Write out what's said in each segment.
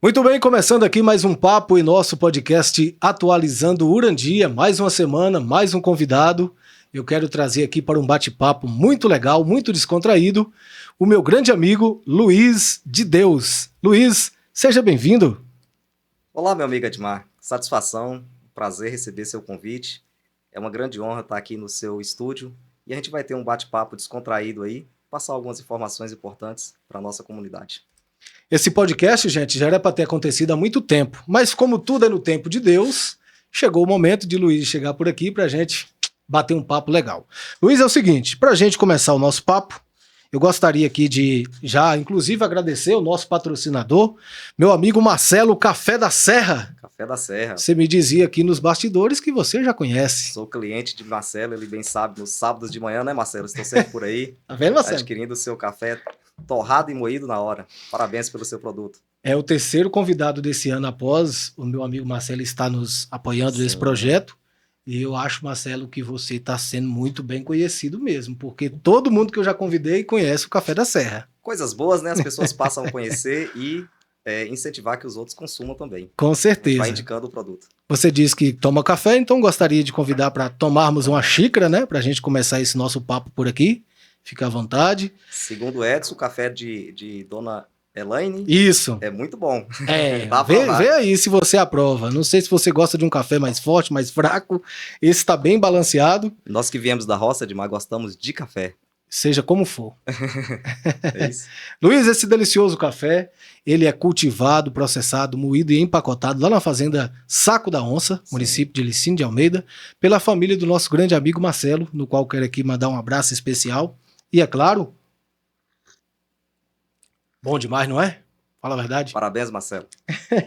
Muito bem, começando aqui mais um papo em nosso podcast Atualizando Urandia. Mais uma semana, mais um convidado. Eu quero trazer aqui para um bate-papo muito legal, muito descontraído, o meu grande amigo Luiz de Deus. Luiz, seja bem-vindo. Olá, meu amigo Edmar. Satisfação, prazer receber seu convite. É uma grande honra estar aqui no seu estúdio e a gente vai ter um bate-papo descontraído aí, passar algumas informações importantes para a nossa comunidade. Esse podcast, gente, já era para ter acontecido há muito tempo, mas como tudo é no tempo de Deus, chegou o momento de Luiz chegar por aqui para a gente bater um papo legal. Luiz, é o seguinte, para a gente começar o nosso papo, eu gostaria aqui de já, inclusive, agradecer o nosso patrocinador, meu amigo Marcelo Café da Serra. Café da Serra. Você me dizia aqui nos bastidores que você já conhece. Sou cliente de Marcelo, ele bem sabe, nos sábados de manhã, né, Marcelo? Estou sempre por aí, Tá vendo, Marcelo? adquirindo o seu café torrado e moído na hora. Parabéns pelo seu produto. É o terceiro convidado desse ano após o meu amigo Marcelo estar nos apoiando nesse Sim. projeto. E eu acho, Marcelo, que você está sendo muito bem conhecido mesmo, porque todo mundo que eu já convidei conhece o Café da Serra. Coisas boas, né? As pessoas passam a conhecer e incentivar que os outros consumam também. Com certeza. Vai indicando o produto. Você disse que toma café, então gostaria de convidar para tomarmos uma xícara, né? Para a gente começar esse nosso papo por aqui. Fica à vontade. Segundo o Edson, o café de Dona Elaine Isso. é muito bom. É, Dá pra provar. vê aí se você aprova. Não sei se você gosta de um café mais forte, mais fraco. Esse está bem balanceado, Nós que viemos da roça, Edmar, gostamos de café. seja como for. É isso? Luiz, esse delicioso café, ele é cultivado, processado, moído e empacotado lá na fazenda Saco da Onça, Sim. município de Licínio de Almeida, pela família do nosso grande amigo Marcelo, no qual quero aqui mandar um abraço especial. E é claro, bom demais, não é? Fala a verdade. Parabéns, Marcelo.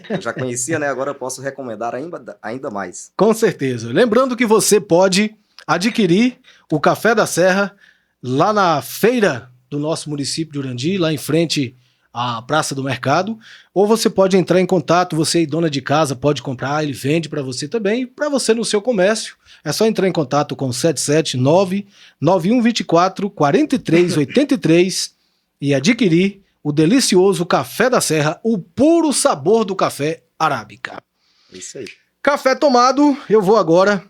Eu já conhecia, né? Agora eu posso recomendar ainda mais. Com certeza. Lembrando que você pode adquirir o Café da Serra lá na feira do nosso município de Urandi, lá em frente à Praça do Mercado, ou você pode entrar em contato, você e dona de casa pode comprar, ele vende para você também, para você no seu comércio. É só entrar em contato com 779-9124-4383 e adquirir o delicioso Café da Serra, o puro sabor do café arábica. Isso aí. Café tomado, eu vou agora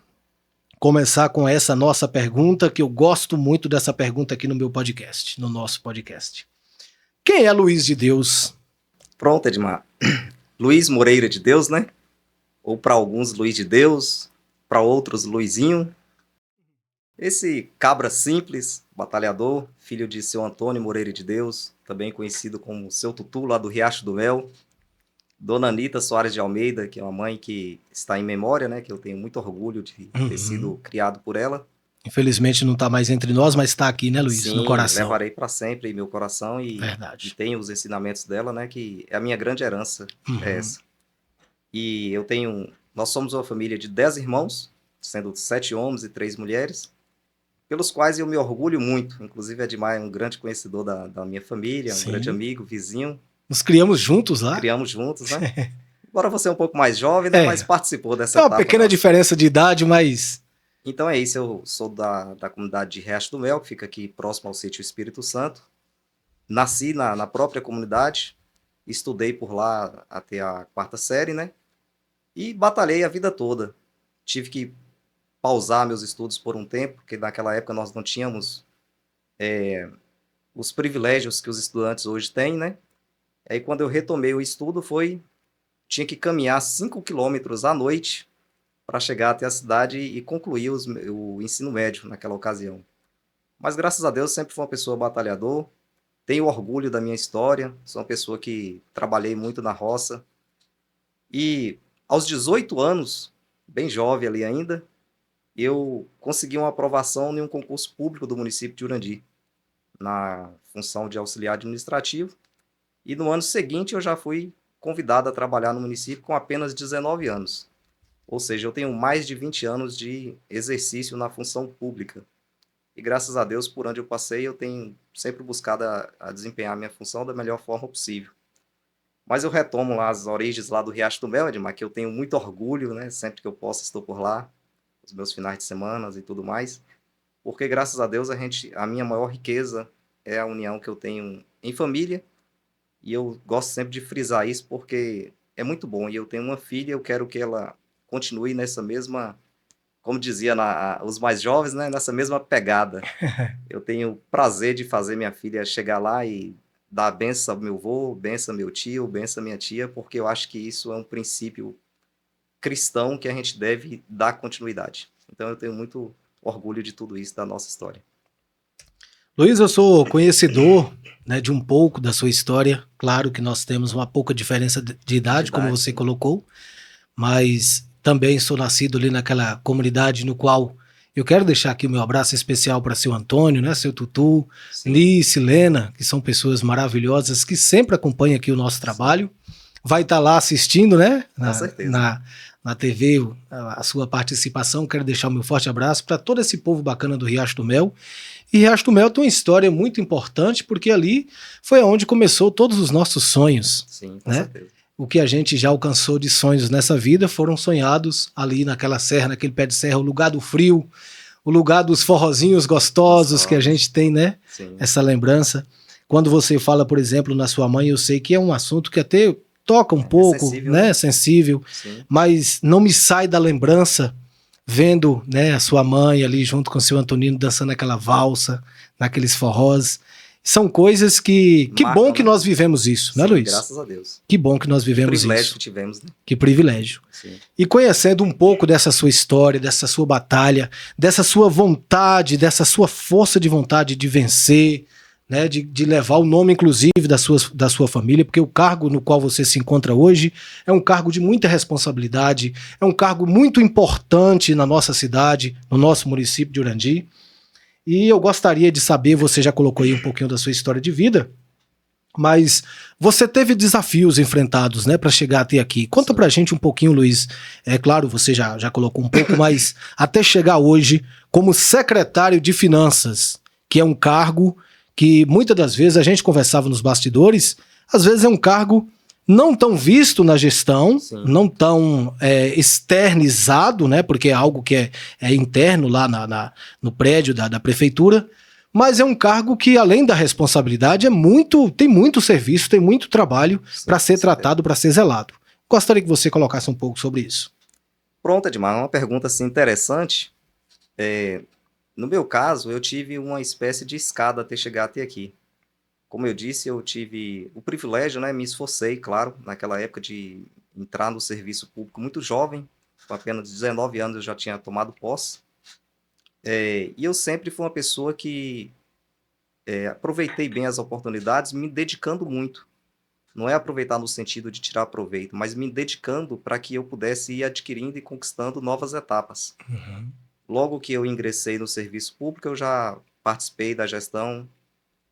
começar com essa nossa pergunta, que eu gosto muito dessa pergunta aqui no meu podcast, no nosso podcast. Quem é Luiz de Deus? Pronto, Edmar. Luiz Moreira de Deus, né? Ou para alguns, Luiz de Deus, para outros, Luizinho. Esse cabra simples, batalhador, filho de seu Antônio Moreira de Deus, também conhecido como seu Tutu, lá do Riacho do Mel. Dona Anita Soares de Almeida, que é uma mãe que está em memória, né? Que eu tenho muito orgulho de ter sido criado por ela. Infelizmente não está mais entre nós, mas está aqui, né, Luiz? Sim, no coração. Levarei para sempre em meu coração e tenho os ensinamentos dela, né? Que é a minha grande herança, é essa. E nós somos uma família de 10 irmãos, sendo 7 homens e 3 mulheres, pelos quais eu me orgulho muito. Inclusive, Edmar é um grande conhecedor da minha família, um grande amigo, vizinho. Nos criamos juntos lá. Criamos juntos, né? Embora você é um pouco mais jovem, né? Mas participou dessa etapa. É uma pequena diferença de idade, mas... Então é isso, eu sou da comunidade de Riacho do Mel, que fica aqui próximo ao sítio Espírito Santo. Nasci na própria comunidade, estudei por lá até a 4ª série, né? E batalhei a vida toda. Tive que pausar meus estudos por um tempo, porque naquela época nós não tínhamos os privilégios que os estudantes hoje têm, né? Aí quando eu retomei o estudo tinha que caminhar 5 quilômetros à noite para chegar até a cidade e concluir o ensino médio naquela ocasião. Mas graças a Deus sempre fui uma pessoa batalhador, tenho orgulho da minha história, sou uma pessoa que trabalhei muito na roça. E aos 18 anos, bem jovem ali ainda, eu consegui uma aprovação em um concurso público do município de Urandi, na função de auxiliar administrativo. E no ano seguinte eu já fui convidado a trabalhar no município com apenas 19 anos. Ou seja, eu tenho mais de 20 anos de exercício na função pública. E graças a Deus, por onde eu passei, eu tenho sempre buscado a desempenhar minha função da melhor forma possível. Mas eu retomo lá as origens lá do Riacho do Mel, Edmar, que eu tenho muito orgulho, né? Sempre que eu posso, estou por lá, os meus finais de semana e tudo mais. Porque graças a Deus, a minha maior riqueza é a união que eu tenho em família. E eu gosto sempre de frisar isso porque é muito bom. E eu tenho uma filha, eu quero que ela continue nessa mesma, como dizia os mais jovens, né? Nessa mesma pegada. Eu tenho prazer de fazer minha filha chegar lá e dar benção ao meu avô, benção ao meu tio, benção à minha tia, porque eu acho que isso é um princípio cristão que a gente deve dar continuidade. Então eu tenho muito orgulho de tudo isso, da nossa história. Luiz, eu sou conhecedor, né, de um pouco da sua história. Claro que nós temos uma pouca diferença de idade, como você colocou, mas também sou nascido ali naquela comunidade no qual eu quero deixar aqui o meu abraço especial para seu Antônio, né, seu Tutu, Sim. Lice, Lena, que são pessoas maravilhosas que sempre acompanham aqui o nosso trabalho. Vai estar lá assistindo, né? Com certeza. Na TV, a sua participação. Quero deixar o meu forte abraço para todo esse povo bacana do Riacho do Mel. E Riacho do Mel tem uma história muito importante, porque ali foi onde começou todos os nossos sonhos. Sim, com né? certeza. O que a gente já alcançou de sonhos nessa vida foram sonhados ali naquela serra, naquele pé de serra, o lugar do frio, o lugar dos forrozinhos gostosos que a gente tem, né? Sim. Essa lembrança. Quando você fala, por exemplo, na sua mãe, eu sei que é um assunto que até toca um pouco, sensível, né? né? Sensível, Sim. mas não me sai da lembrança vendo, né, a sua mãe ali junto com o seu Antonino dançando aquela valsa, naqueles forrós. São coisas que Marcam, bom que né? nós vivemos isso, né, Sim, Luiz? graças a Deus. Que bom que nós vivemos Privilégio isso. que tivemos, né? Que privilégio. Sim. E conhecendo um pouco dessa sua história, dessa sua batalha, dessa sua vontade, dessa sua força de vontade de vencer, né, de levar o nome, inclusive, da sua família, porque o cargo no qual você se encontra hoje é um cargo de muita responsabilidade, é um cargo muito importante na nossa cidade, no nosso município de Urandi. E eu gostaria de saber, você já colocou aí um pouquinho da sua história de vida, mas você teve desafios enfrentados, né, para chegar até aqui. Conta pra gente um pouquinho, Luiz. É claro, você já colocou um pouco, mas até chegar hoje como secretário de Finanças, que é um cargo que muitas das vezes a gente conversava nos bastidores, às vezes é um cargo não tão visto na gestão, Sim. não tão externizado, né, porque é algo que é interno lá no prédio da prefeitura, mas é um cargo que, além da responsabilidade, tem muito serviço, tem muito trabalho para ser tratado, para ser zelado. Gostaria que você colocasse um pouco sobre isso. Pronto, Edmar, uma pergunta assim, interessante. No meu caso, eu tive uma espécie de escada até chegar até aqui. Como eu disse, eu tive o privilégio, né, me esforcei, claro, naquela época de entrar no serviço público muito jovem, com apenas 19 anos eu já tinha tomado posse. E eu sempre fui uma pessoa que aproveitei bem as oportunidades, me dedicando muito. Não é aproveitar no sentido de tirar proveito, mas me dedicando para que eu pudesse ir adquirindo e conquistando novas etapas. Uhum. Logo que eu ingressei no serviço público, eu já participei da gestão,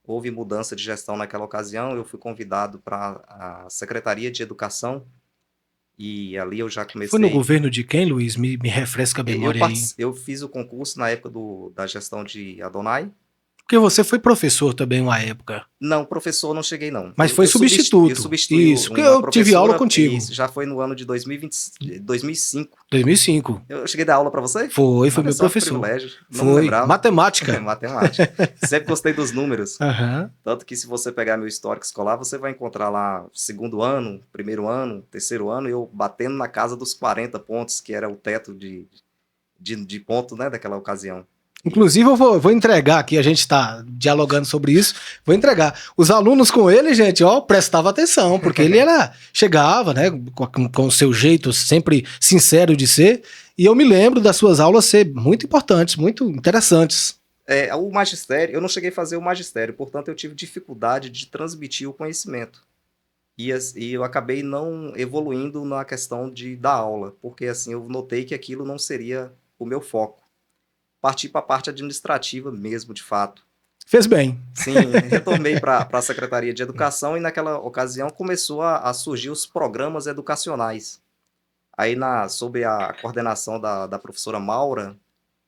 houve mudança de gestão naquela ocasião, eu fui convidado para a Secretaria de Educação, e ali eu já comecei... Foi no governo de quem, Luiz? Me refresca a memória aí. Eu fiz o concurso na época da gestão de Adonai. Porque você foi professor também uma época. Não, professor não cheguei não. Mas foi substituto. Eu substituí Isso, porque eu tive aula contigo. Isso, já foi no ano de 2005. 2005. Eu cheguei a dar aula para você? Foi meu professor. Privilégio. Não foi, me lembrava. matemática. Matemática. Sempre gostei dos números. Uhum. Tanto que se você pegar meu histórico escolar, você vai encontrar lá segundo ano, primeiro ano, terceiro ano, eu batendo na casa dos 40 pontos, que era o teto de ponto, né, daquela ocasião. Inclusive, eu vou entregar aqui, a gente está dialogando sobre isso, vou entregar. Os alunos com ele, gente, prestavam atenção, porque ele chegava, né, com o seu jeito sempre sincero de ser, e eu me lembro das suas aulas ser muito importantes, muito interessantes. O magistério, eu não cheguei a fazer o magistério, portanto eu tive dificuldade de transmitir o conhecimento. E eu acabei não evoluindo na questão da aula, porque assim, eu notei que aquilo não seria o meu foco. Parti para a parte administrativa mesmo, de fato. Fez bem. Sim, retornei para a Secretaria de Educação e naquela ocasião começou a surgir os programas educacionais. Aí, sob a coordenação da professora Maura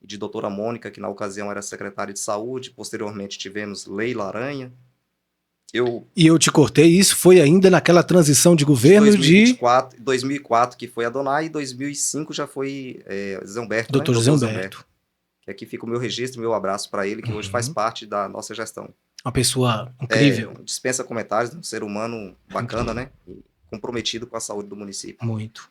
e de doutora Mônica, que na ocasião era secretária de Saúde, posteriormente tivemos Leila Aranha. E eu te cortei, isso foi ainda naquela transição de governo 2004, que foi Adonai, e 2005 já foi Zé Humberto, Dr. né? Zé Humberto. Que aqui fica o meu registro, meu abraço para ele, que hoje faz parte da nossa gestão. Uma pessoa incrível. Dispensa comentários, um ser humano bacana, né? comprometido com a saúde do município. Muito.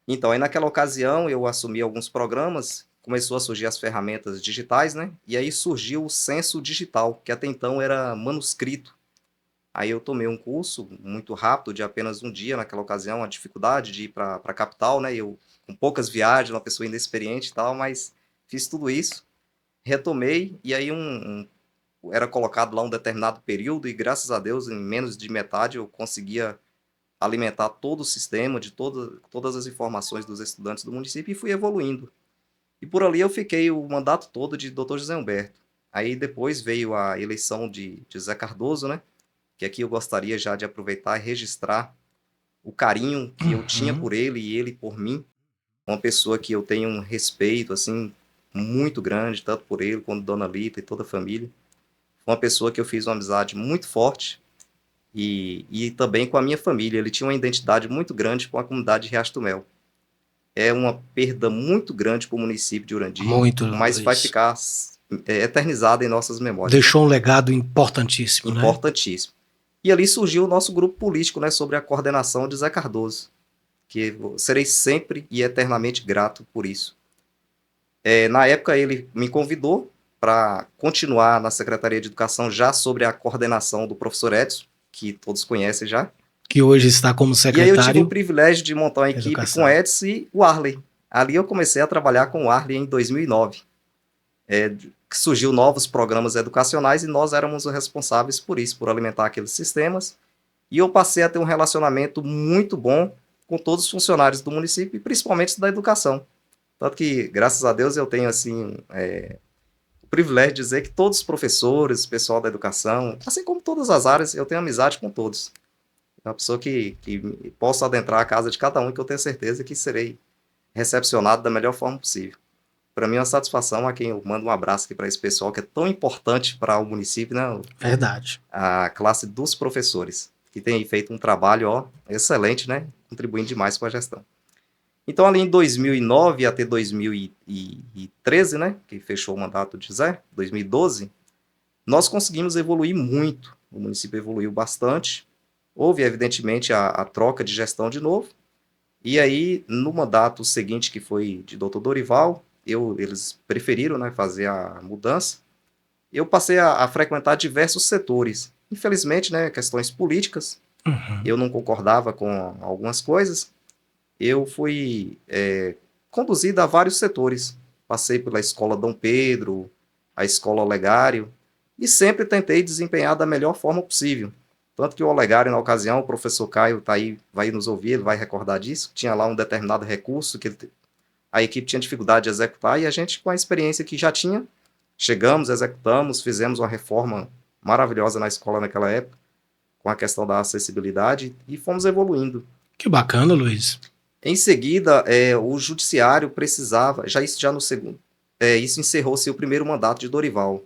Então, aí naquela ocasião, eu assumi alguns programas, começou a surgir as ferramentas digitais, né? E aí surgiu o censo digital, que até então era manuscrito. Aí eu tomei um curso muito rápido, de apenas um dia naquela ocasião, a dificuldade de ir para a capital, né? Eu com poucas viagens, uma pessoa inexperiente e tal, mas fiz tudo isso, retomei, e aí era colocado lá um determinado período, e graças a Deus, em menos de metade, eu conseguia alimentar todo o sistema de todas as informações dos estudantes do município e fui evoluindo. E por ali eu fiquei o mandato todo de Dr. José Humberto. Aí depois veio a eleição de Zé Cardoso, né? Que aqui eu gostaria já de aproveitar e registrar o carinho que eu tinha Uhum. por ele e ele por mim. Uma pessoa que eu tenho um respeito, assim, muito grande, tanto por ele quanto Dona Lita e toda a família. Uma pessoa que eu fiz uma amizade muito forte e também com a minha família. Ele tinha uma identidade muito grande com a comunidade de Riacho do Mel. É uma perda muito grande para o município de Urandi, Muito, mas vai Luiz. ficar eternizado em nossas memórias, né? Deixou um legado importantíssimo, né? Importantíssimo. E ali surgiu o nosso grupo político, né, sobre a coordenação de Zé Cardoso, que eu serei sempre e eternamente grato por isso. Na época ele me convidou para continuar na Secretaria de Educação já sobre a coordenação do professor Edson, que todos conhecem já. Que hoje está como E aí eu tive o secretário privilégio de montar uma de equipe com Educação. Edson e o Arley. Ali eu comecei a trabalhar com o Arley em 2009. Que surgiu novos programas educacionais e nós éramos os responsáveis por isso, por alimentar aqueles sistemas. E eu passei a ter um relacionamento muito bom com todos os funcionários do município e principalmente da educação. Tanto que, graças a Deus, eu tenho assim o privilégio de dizer que todos os professores, o pessoal da educação, assim como todas as áreas, eu tenho amizade com todos. É uma pessoa que posso adentrar a casa de cada um, que eu tenho certeza que serei recepcionado da melhor forma possível. Para mim é uma satisfação, a quem eu mando um abraço aqui para esse pessoal que é tão importante para o município, né? Verdade. A classe dos professores, que tem feito um trabalho excelente, né? Contribuindo demais com a gestão. Então, ali em 2009 até 2013, né? Que fechou o mandato de Zé, 2012, nós conseguimos evoluir muito. O município evoluiu bastante. Houve, evidentemente, a troca de gestão de novo. E aí, no mandato seguinte, que foi de Dr. Dorival, eles preferiram, né, fazer a mudança. Eu passei a frequentar diversos setores. Infelizmente, né, questões políticas, Uhum. eu não concordava com algumas coisas. Eu fui conduzido a vários setores. Passei pela Escola Dom Pedro, a Escola Olegário, e sempre tentei desempenhar da melhor forma possível. Tanto que o Olegário, na ocasião, o professor Caio tá aí, vai nos ouvir, ele vai recordar disso, tinha lá um determinado recurso que a equipe tinha dificuldade de executar, e a gente, com a experiência que já tinha, chegamos, executamos, fizemos uma reforma maravilhosa na escola naquela época, com a questão da acessibilidade, e fomos evoluindo. Que bacana, Luiz. Em seguida, o judiciário precisava, já no segundo, isso encerrou-se o primeiro mandato de Dorival.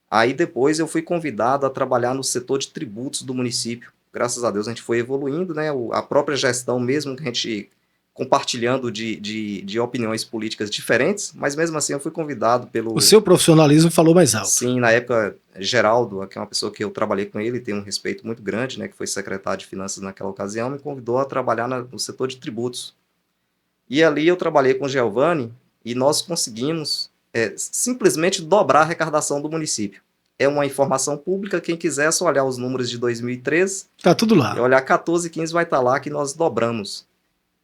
Aí depois eu fui convidado a trabalhar no setor de tributos do município. Graças a Deus a gente foi evoluindo, né? A própria gestão, mesmo que a gente compartilhando de opiniões políticas diferentes, mas mesmo assim eu fui convidado O pelo, seu profissionalismo falou mais alto. sim, na época, Geraldo, que é uma pessoa que eu trabalhei com ele, tem um respeito muito grande, né? Que foi secretário de Finanças naquela ocasião, me convidou a trabalhar no setor de tributos. E ali eu trabalhei com o Giovanni e nós conseguimos simplesmente dobrar a arrecadação do município. É uma informação pública, quem quiser é só olhar os números de 2013 Tá tudo e lá. olhar 14 e 15 vai estar lá que nós dobramos.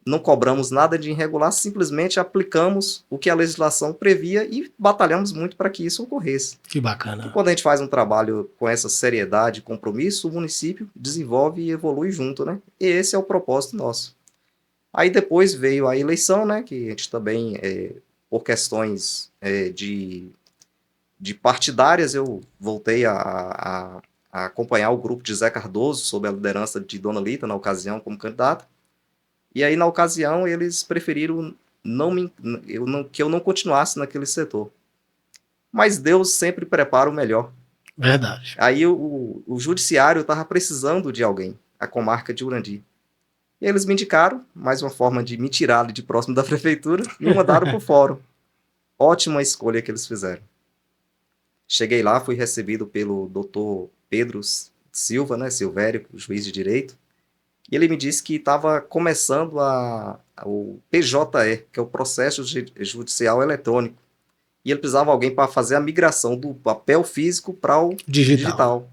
Não cobramos nada de irregular, simplesmente aplicamos o que a legislação previa e batalhamos muito para que isso ocorresse. Que E bacana. quando a gente faz um trabalho com essa seriedade e compromisso, o município desenvolve e evolui junto, né? E esse é o propósito nosso. Aí depois veio a eleição, né, que a gente também, por questões de partidárias, eu voltei a acompanhar o grupo de Zé Cardoso, sob a liderança de Dona Lita, na ocasião, como candidata. E aí, na ocasião, eles preferiram que eu não continuasse naquele setor. Mas Deus sempre prepara o melhor. Verdade. Aí o judiciário estava precisando de alguém, a comarca de Urandi. E eles me indicaram, mais uma forma de me tirar de próximo da prefeitura, me mandaram para o fórum. Ótima escolha que eles fizeram. Cheguei lá, fui recebido pelo doutor Pedro Silva, né, Silvério, juiz de direito, E ele me disse que estava começando o PJE, que é o Processo Judicial Eletrônico. E ele precisava de alguém para fazer a migração do papel físico para o Digital. digital.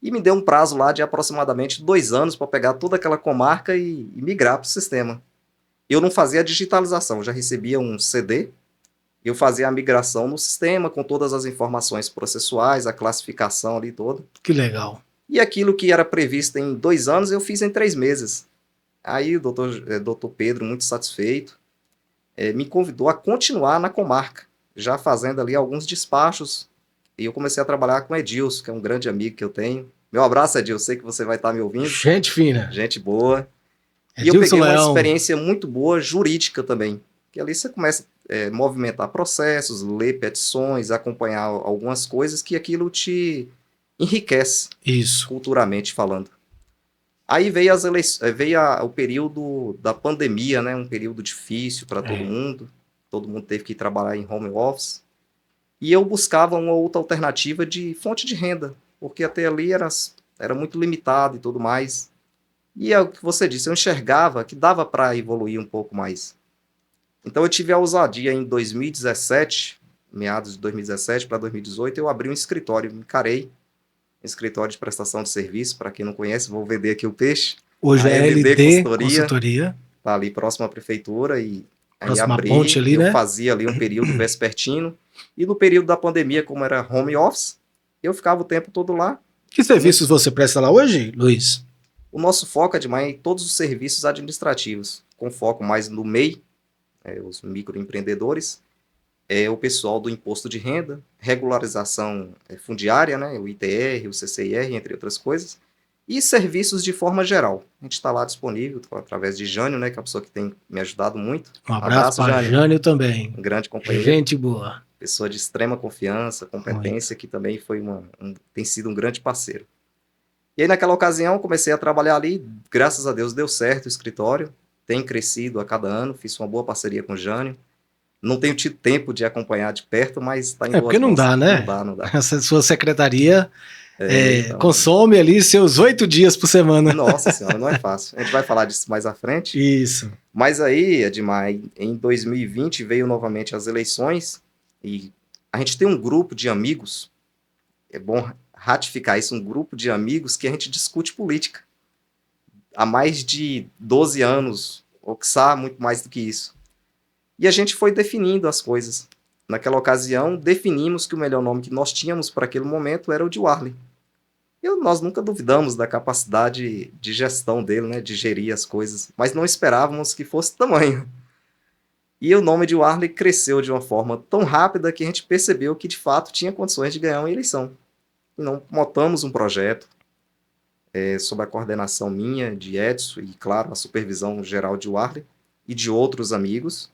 E me deu um prazo lá de aproximadamente 2 anos para pegar toda aquela comarca e migrar para o sistema. Eu não fazia a digitalização, eu já recebia um CD, eu fazia a migração no sistema com todas as informações processuais, a classificação ali toda. Que legal. E aquilo que era previsto em 2 anos, eu fiz em 3 meses. Aí o doutor Pedro, muito satisfeito, me convidou a continuar na comarca, já fazendo ali alguns despachos. E eu comecei a trabalhar com o Edilson, que é um grande amigo que eu tenho. Meu abraço, Edilson, sei que você vai estar me ouvindo. Gente fina. Gente boa. E eu Edilson peguei uma Leão. experiência muito boa jurídica também. Que ali você começa a movimentar processos, ler petições, acompanhar algumas coisas que aquilo te enriquece, Isso. culturalmente falando. Aí veio, o período da pandemia, né? Um período difícil para todo mundo. Todo mundo teve que trabalhar em home office. E eu buscava uma outra alternativa de fonte de renda, porque até ali era muito limitado e tudo mais. E é o que você disse, eu enxergava que dava para evoluir um pouco mais. Então eu tive a ousadia em 2017, meados de 2017 para 2018, eu abri um escritório, me encarei, um escritório de prestação de serviço, para quem não conhece, vou vender aqui o peixe. Hoje A é LD LD Consultoria. Tá ali próximo à prefeitura e aí Próxima abri, ponte ali, eu né? fazia ali um período vespertino, e no período da pandemia, como era home office, eu ficava o tempo todo lá. Que serviços você presta lá hoje, Luiz? O nosso foco é demais em todos os serviços administrativos, com foco mais no MEI, os microempreendedores, o pessoal do imposto de renda, regularização fundiária, né, o ITR, o CCIR, entre outras coisas, e serviços de forma geral. A gente está lá disponível através de Jânio, né, que é a pessoa que tem me ajudado muito. Um abraço para Jânio também. Um grande companheiro. Gente boa. Pessoa de extrema confiança, competência, que também foi tem sido um grande parceiro. E aí, naquela ocasião, comecei a trabalhar ali, graças a Deus deu certo o escritório, tem crescido a cada ano, fiz uma boa parceria com o Jânio. Não tenho tido tempo de acompanhar de perto, mas está em boas porque não mãos. dá, né? Não dá. Essa sua secretaria Então, consome ali seus 8 dias por semana. Nossa senhora, não é fácil. A gente vai falar disso mais à frente. Isso. Mas aí, Edmar, em 2020 veio novamente as eleições e a gente tem um grupo de amigos, é bom ratificar isso, um grupo de amigos que a gente discute política há mais de 12 anos, ou quiçá muito mais do que isso. E a gente foi definindo as coisas. Naquela ocasião, definimos que o melhor nome que nós tínhamos para aquele momento era o de Warley. Nós nunca duvidamos da capacidade de gestão dele, né, de gerir as coisas, mas não esperávamos que fosse tamanho. E o nome de Warley cresceu de uma forma tão rápida que a gente percebeu que, de fato, tinha condições de ganhar uma eleição. Então, montamos um projeto sob a coordenação minha, de Edson, e, claro, a supervisão geral de Warley e de outros amigos.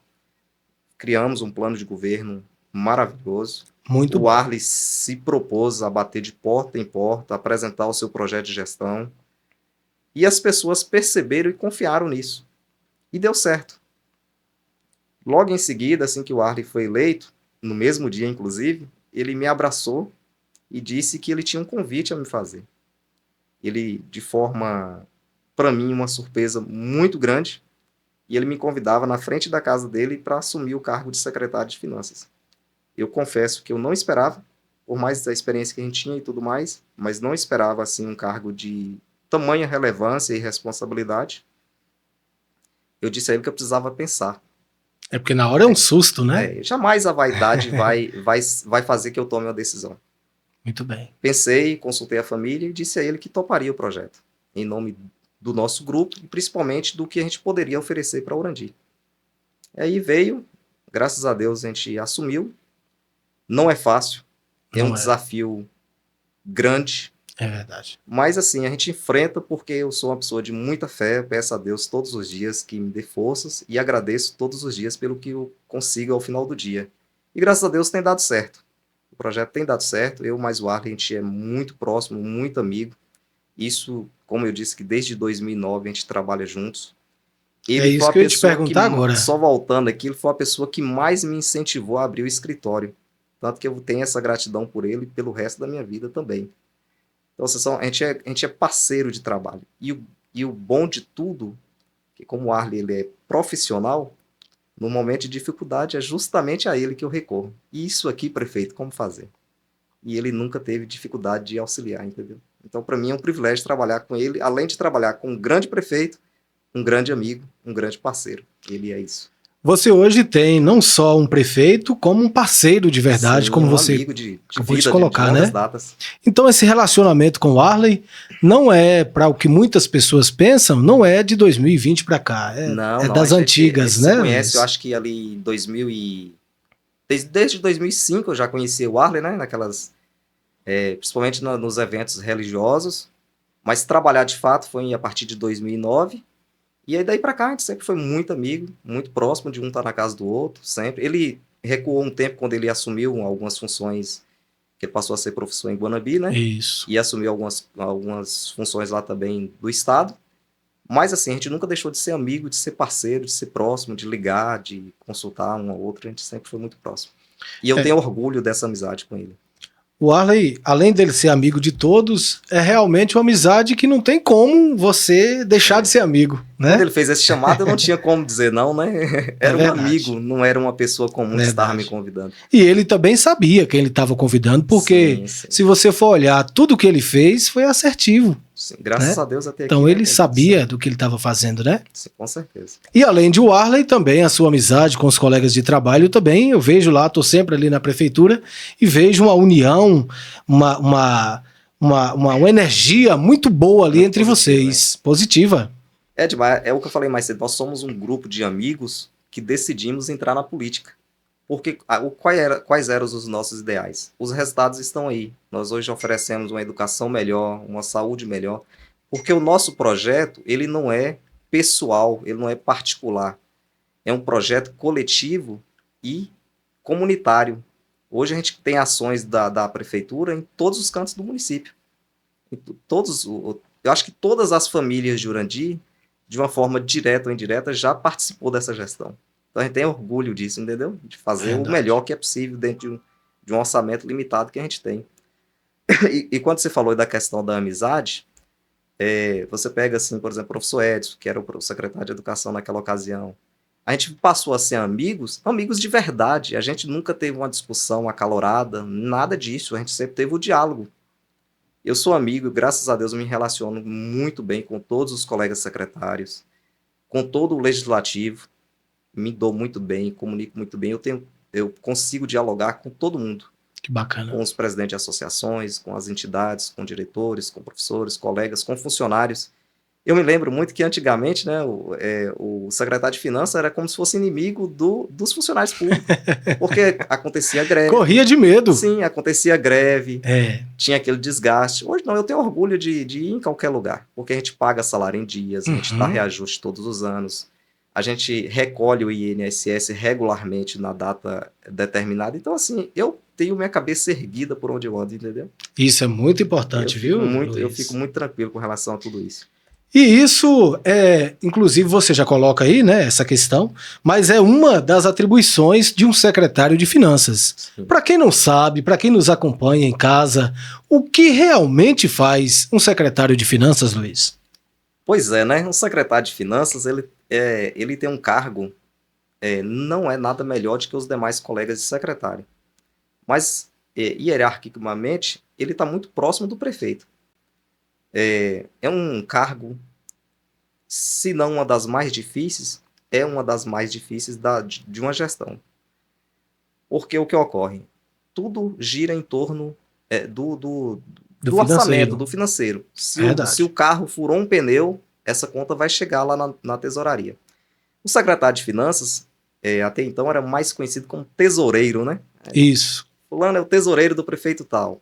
Criamos um plano de governo maravilhoso. Muito o bom. Warley se propôs a bater de porta em porta, apresentar o seu projeto de gestão. E as pessoas perceberam e confiaram nisso. E deu certo. Logo em seguida, assim que o Warley foi eleito, no mesmo dia, inclusive, ele me abraçou e disse que ele tinha um convite a me fazer. Ele, de forma, para mim, uma surpresa muito grande, e ele me convidava na frente da casa dele para assumir o cargo de secretário de Finanças. Eu confesso que eu não esperava, por mais da experiência que a gente tinha e tudo mais, mas não esperava, assim, um cargo de tamanha relevância e responsabilidade. Eu disse a ele que eu precisava pensar. É porque na hora é um susto, né? Jamais a vaidade vai fazer que eu tome uma decisão. Muito bem. Pensei, consultei a família e disse a ele que toparia o projeto, em nome do nosso grupo e principalmente do que a gente poderia oferecer para Urandi. E aí veio, graças a Deus a gente assumiu. Não é fácil, é um desafio grande. É verdade. Mas assim, a gente enfrenta porque eu sou uma pessoa de muita fé, peço a Deus todos os dias que me dê forças e agradeço todos os dias pelo que eu consigo ao final do dia. E graças a Deus tem dado certo. O projeto tem dado certo, eu mais o Warley, a gente é muito próximo, muito amigo. Isso, como eu disse, que desde 2009 a gente trabalha juntos. Ele isso que eu ia te perguntar agora. Só voltando aqui, ele foi a pessoa que mais me incentivou a abrir o escritório. Tanto que eu tenho essa gratidão por ele e pelo resto da minha vida também. Então, a gente é parceiro de trabalho. E E o bom de tudo, que como o Arley ele é profissional, no momento de dificuldade é justamente a ele que eu recorro. E isso aqui, prefeito, como fazer? E ele nunca teve dificuldade de auxiliar, entendeu? Então, para mim é um privilégio trabalhar com ele, além de trabalhar com um grande prefeito, um grande amigo, um grande parceiro. Ele é isso. Você hoje tem não só um prefeito, como um parceiro de verdade, Sim, como um você amigo de acabou de vida, colocar, de longas né? datas. Então esse relacionamento com o Arley não é para o que muitas pessoas pensam, não é de 2020 para cá, Não, é não, das a antigas, gente né, se conhece, eu Luiz? acho que ali em 2000 e... Desde 2005 eu já conhecia o Arley, né? Naquelas, principalmente nos eventos religiosos. Mas trabalhar de fato foi a partir de 2009. E aí daí pra cá a gente sempre foi muito amigo, muito próximo de um estar na casa do outro, sempre. Ele recuou um tempo quando ele assumiu algumas funções, que ele passou a ser professor em Guanabi, né? Isso. E assumiu algumas funções lá também do Estado. Mas assim, a gente nunca deixou de ser amigo, de ser parceiro, de ser próximo, de ligar, de consultar um ao outro, a gente sempre foi muito próximo. E eu É, tenho orgulho dessa amizade com ele. o Arley, além dele ser amigo de todos, é realmente uma amizade que não tem como você deixar de ser amigo, Quando né? ele fez esse chamado, eu não tinha como dizer não, né? É Era um verdade, amigo, não era uma pessoa comum que estava me verdade. convidando. E ele também sabia quem ele estava convidando, porque Sim, sim, se você for olhar, tudo que ele fez foi assertivo, sim. Graças né? a Deus até aqui, Então né? ele Tem tudo certo. sabia do que ele estava fazendo, né? Sim, com certeza. E além de Warley, também a sua amizade com os colegas de trabalho também, eu vejo lá, estou sempre ali na prefeitura e vejo uma união, uma energia muito boa ali Muito entre positivo, né? vocês, positiva. É demais, é o que eu falei mais cedo. Nós somos um grupo de amigos que decidimos entrar na política. Porque quais eram os nossos ideais? Os resultados estão aí. Nós hoje oferecemos uma educação melhor, uma saúde melhor, porque o nosso projeto, ele não é pessoal, ele não é particular. É um projeto coletivo e comunitário. Hoje a gente tem ações da prefeitura em todos os cantos do município. Eu acho que todas as famílias de Urandi, de uma forma direta ou indireta, já participou dessa gestão. Então a gente tem orgulho disso, entendeu? De fazer o Verdade. melhor que é possível dentro de um orçamento limitado que a gente tem. E quando você falou da questão da amizade, você pega, assim, por exemplo, o professor Edson, que era o secretário de Educação naquela ocasião. A gente passou a ser amigos, amigos de verdade. A gente nunca teve uma discussão acalorada, nada disso. A gente sempre teve o diálogo. Eu sou amigo, graças a Deus, eu me relaciono muito bem com todos os colegas secretários, com todo o legislativo, me dou muito bem, comunico muito bem, eu consigo dialogar com todo mundo, Que bacana. com os presidentes de associações, com as entidades, com diretores, com professores, colegas, com funcionários. Eu me lembro muito que antigamente, né, o secretário de Finanças era como se fosse inimigo dos funcionários públicos, porque acontecia greve, Corria de medo. sim, acontecia greve, É. tinha aquele desgaste. Hoje não, eu tenho orgulho de ir em qualquer lugar, porque a gente paga salário em dias, a gente dá Uhum. reajuste todos os anos, a gente recolhe o INSS regularmente na data determinada. Então, assim, eu tenho minha cabeça erguida por onde eu ando, entendeu? Isso é muito importante, viu, Eu fico Luiz? muito tranquilo com relação a tudo isso. E isso inclusive você já coloca aí, né, essa questão, mas é uma das atribuições de um secretário de finanças. Sim. Para quem não sabe, para quem nos acompanha em casa, o que realmente faz um secretário de finanças, Luiz? Pois é, né? Um secretário de Finanças, ele tem um cargo, não é nada melhor do que os demais colegas de secretário. Mas, hierarquicamente, ele está muito próximo do prefeito. É um cargo, se não uma das mais difíceis, é uma das mais difíceis de uma gestão. Porque o que ocorre? Tudo gira em torno Do do orçamento, financeiro. do financeiro. Se o Verdade. carro furou um pneu, essa conta vai chegar lá na tesouraria. O secretário de Finanças, até então, era mais conhecido como tesoureiro, né? Isso. Fulano é o tesoureiro do prefeito tal.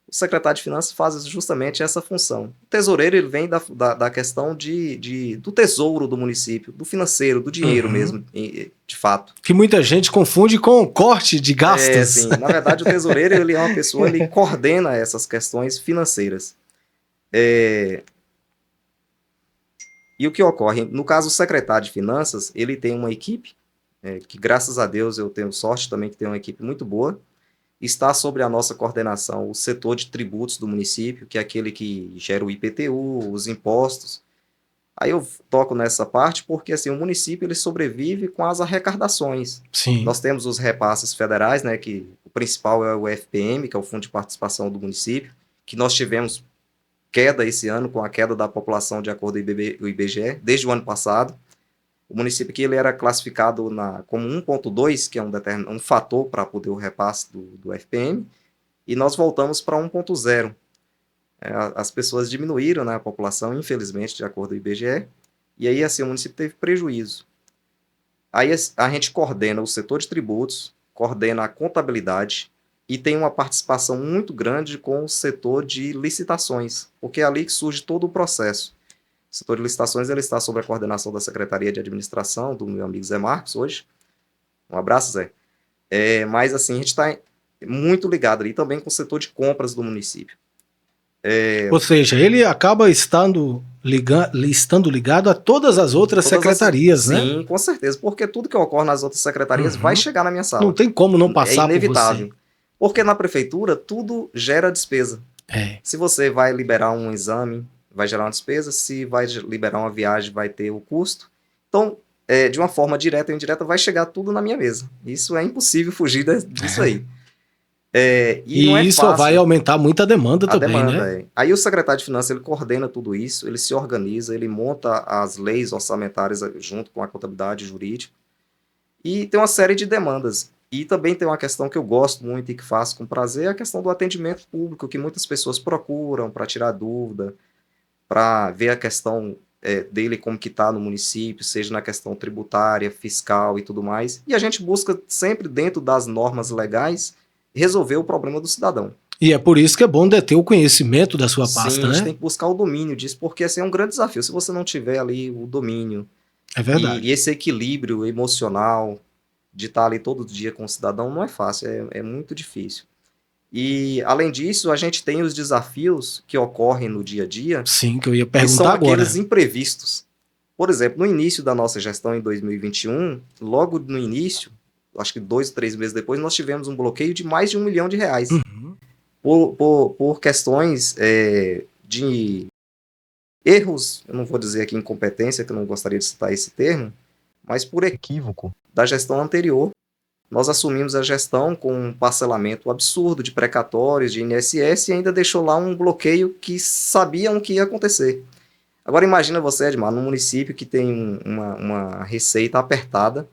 O secretário de Finanças faz justamente essa função. O tesoureiro ele vem da questão do tesouro do município, do financeiro, do dinheiro Uhum. mesmo, de fato. Que muita gente confunde com corte de gastos. Assim, na verdade, o tesoureiro ele é uma pessoa, ele coordena essas questões financeiras. E o que ocorre? No caso, o secretário de Finanças, ele tem uma equipe, que graças a Deus eu tenho sorte também que tem uma equipe muito boa. Está sobre a nossa coordenação o setor de tributos do município, que é aquele que gera o IPTU, os impostos. Aí eu toco nessa parte porque assim, o município ele sobrevive com as arrecadações. Sim. Nós temos os repasses federais, né, que o principal é o FPM, que é o Fundo de Participação do Município, que nós tivemos queda esse ano, com a queda da população de acordo com o IBGE, desde o ano passado. O município aqui ele era classificado como 1,2, que é um fator para poder o repasse do FPM, e nós voltamos para 1,0. As pessoas diminuíram, né, a população, infelizmente, de acordo com o IBGE, e aí assim, o município teve prejuízo. Aí a gente coordena o setor de tributos, coordena a contabilidade, e tem uma participação muito grande com o setor de licitações, porque é ali que surge todo o processo. O setor de licitações ele está sob a coordenação da Secretaria de Administração, do meu amigo Zé Marcos, hoje. Um abraço, Zé. Mas, assim, a gente está muito ligado ali também com o setor de compras do município. Ou seja, ele acaba estando ligado a todas as outras secretarias, né? Sim, com certeza, porque tudo que ocorre nas outras secretarias vai chegar na minha sala. Não tem como não passar por você. É inevitável. Por você. Porque na prefeitura, tudo gera despesa. Se você vai liberar um exame, vai gerar uma despesa. Se vai liberar uma viagem, vai ter o custo. Então, de uma forma direta ou indireta, vai chegar tudo na minha mesa. Isso é impossível fugir disso aí. E não é isso fácil. vai aumentar muito a demanda também, né? Aí o secretário de Finanças, ele coordena tudo isso, ele se organiza, ele monta as leis orçamentárias junto com a contabilidade jurídica. E tem uma série de demandas. E também tem uma questão que eu gosto muito e que faço com prazer, é a questão do atendimento público, que muitas pessoas procuram para tirar dúvida, para ver a questão dele como que está no município, seja na questão tributária, fiscal e tudo mais. E a gente busca sempre, dentro das normas legais, resolver o problema do cidadão. E é por isso que é bom ter o conhecimento da sua pasta, né? A gente tem que buscar o domínio disso, porque assim, é um grande desafio. Se você não tiver ali o domínio é verdade. e esse equilíbrio emocional de estar ali todo dia com o cidadão, não é fácil, é muito difícil. E, além disso, a gente tem os desafios que ocorrem no dia a dia. Sim, que eu ia perguntar que são agora. Aqueles imprevistos. Por exemplo, no início da nossa gestão, em 2021, logo no início, acho que 2 ou 3 meses depois, nós tivemos um bloqueio de mais de R$1 milhão. Por questões de erros, eu não vou dizer aqui incompetência, que eu não gostaria de citar esse termo, mas por equívoco da gestão anterior. Nós assumimos a gestão com um parcelamento absurdo de precatórios, de INSS, e ainda deixou lá um bloqueio que sabiam que ia acontecer. Agora imagina você, Edmar, num município que tem uma receita apertada,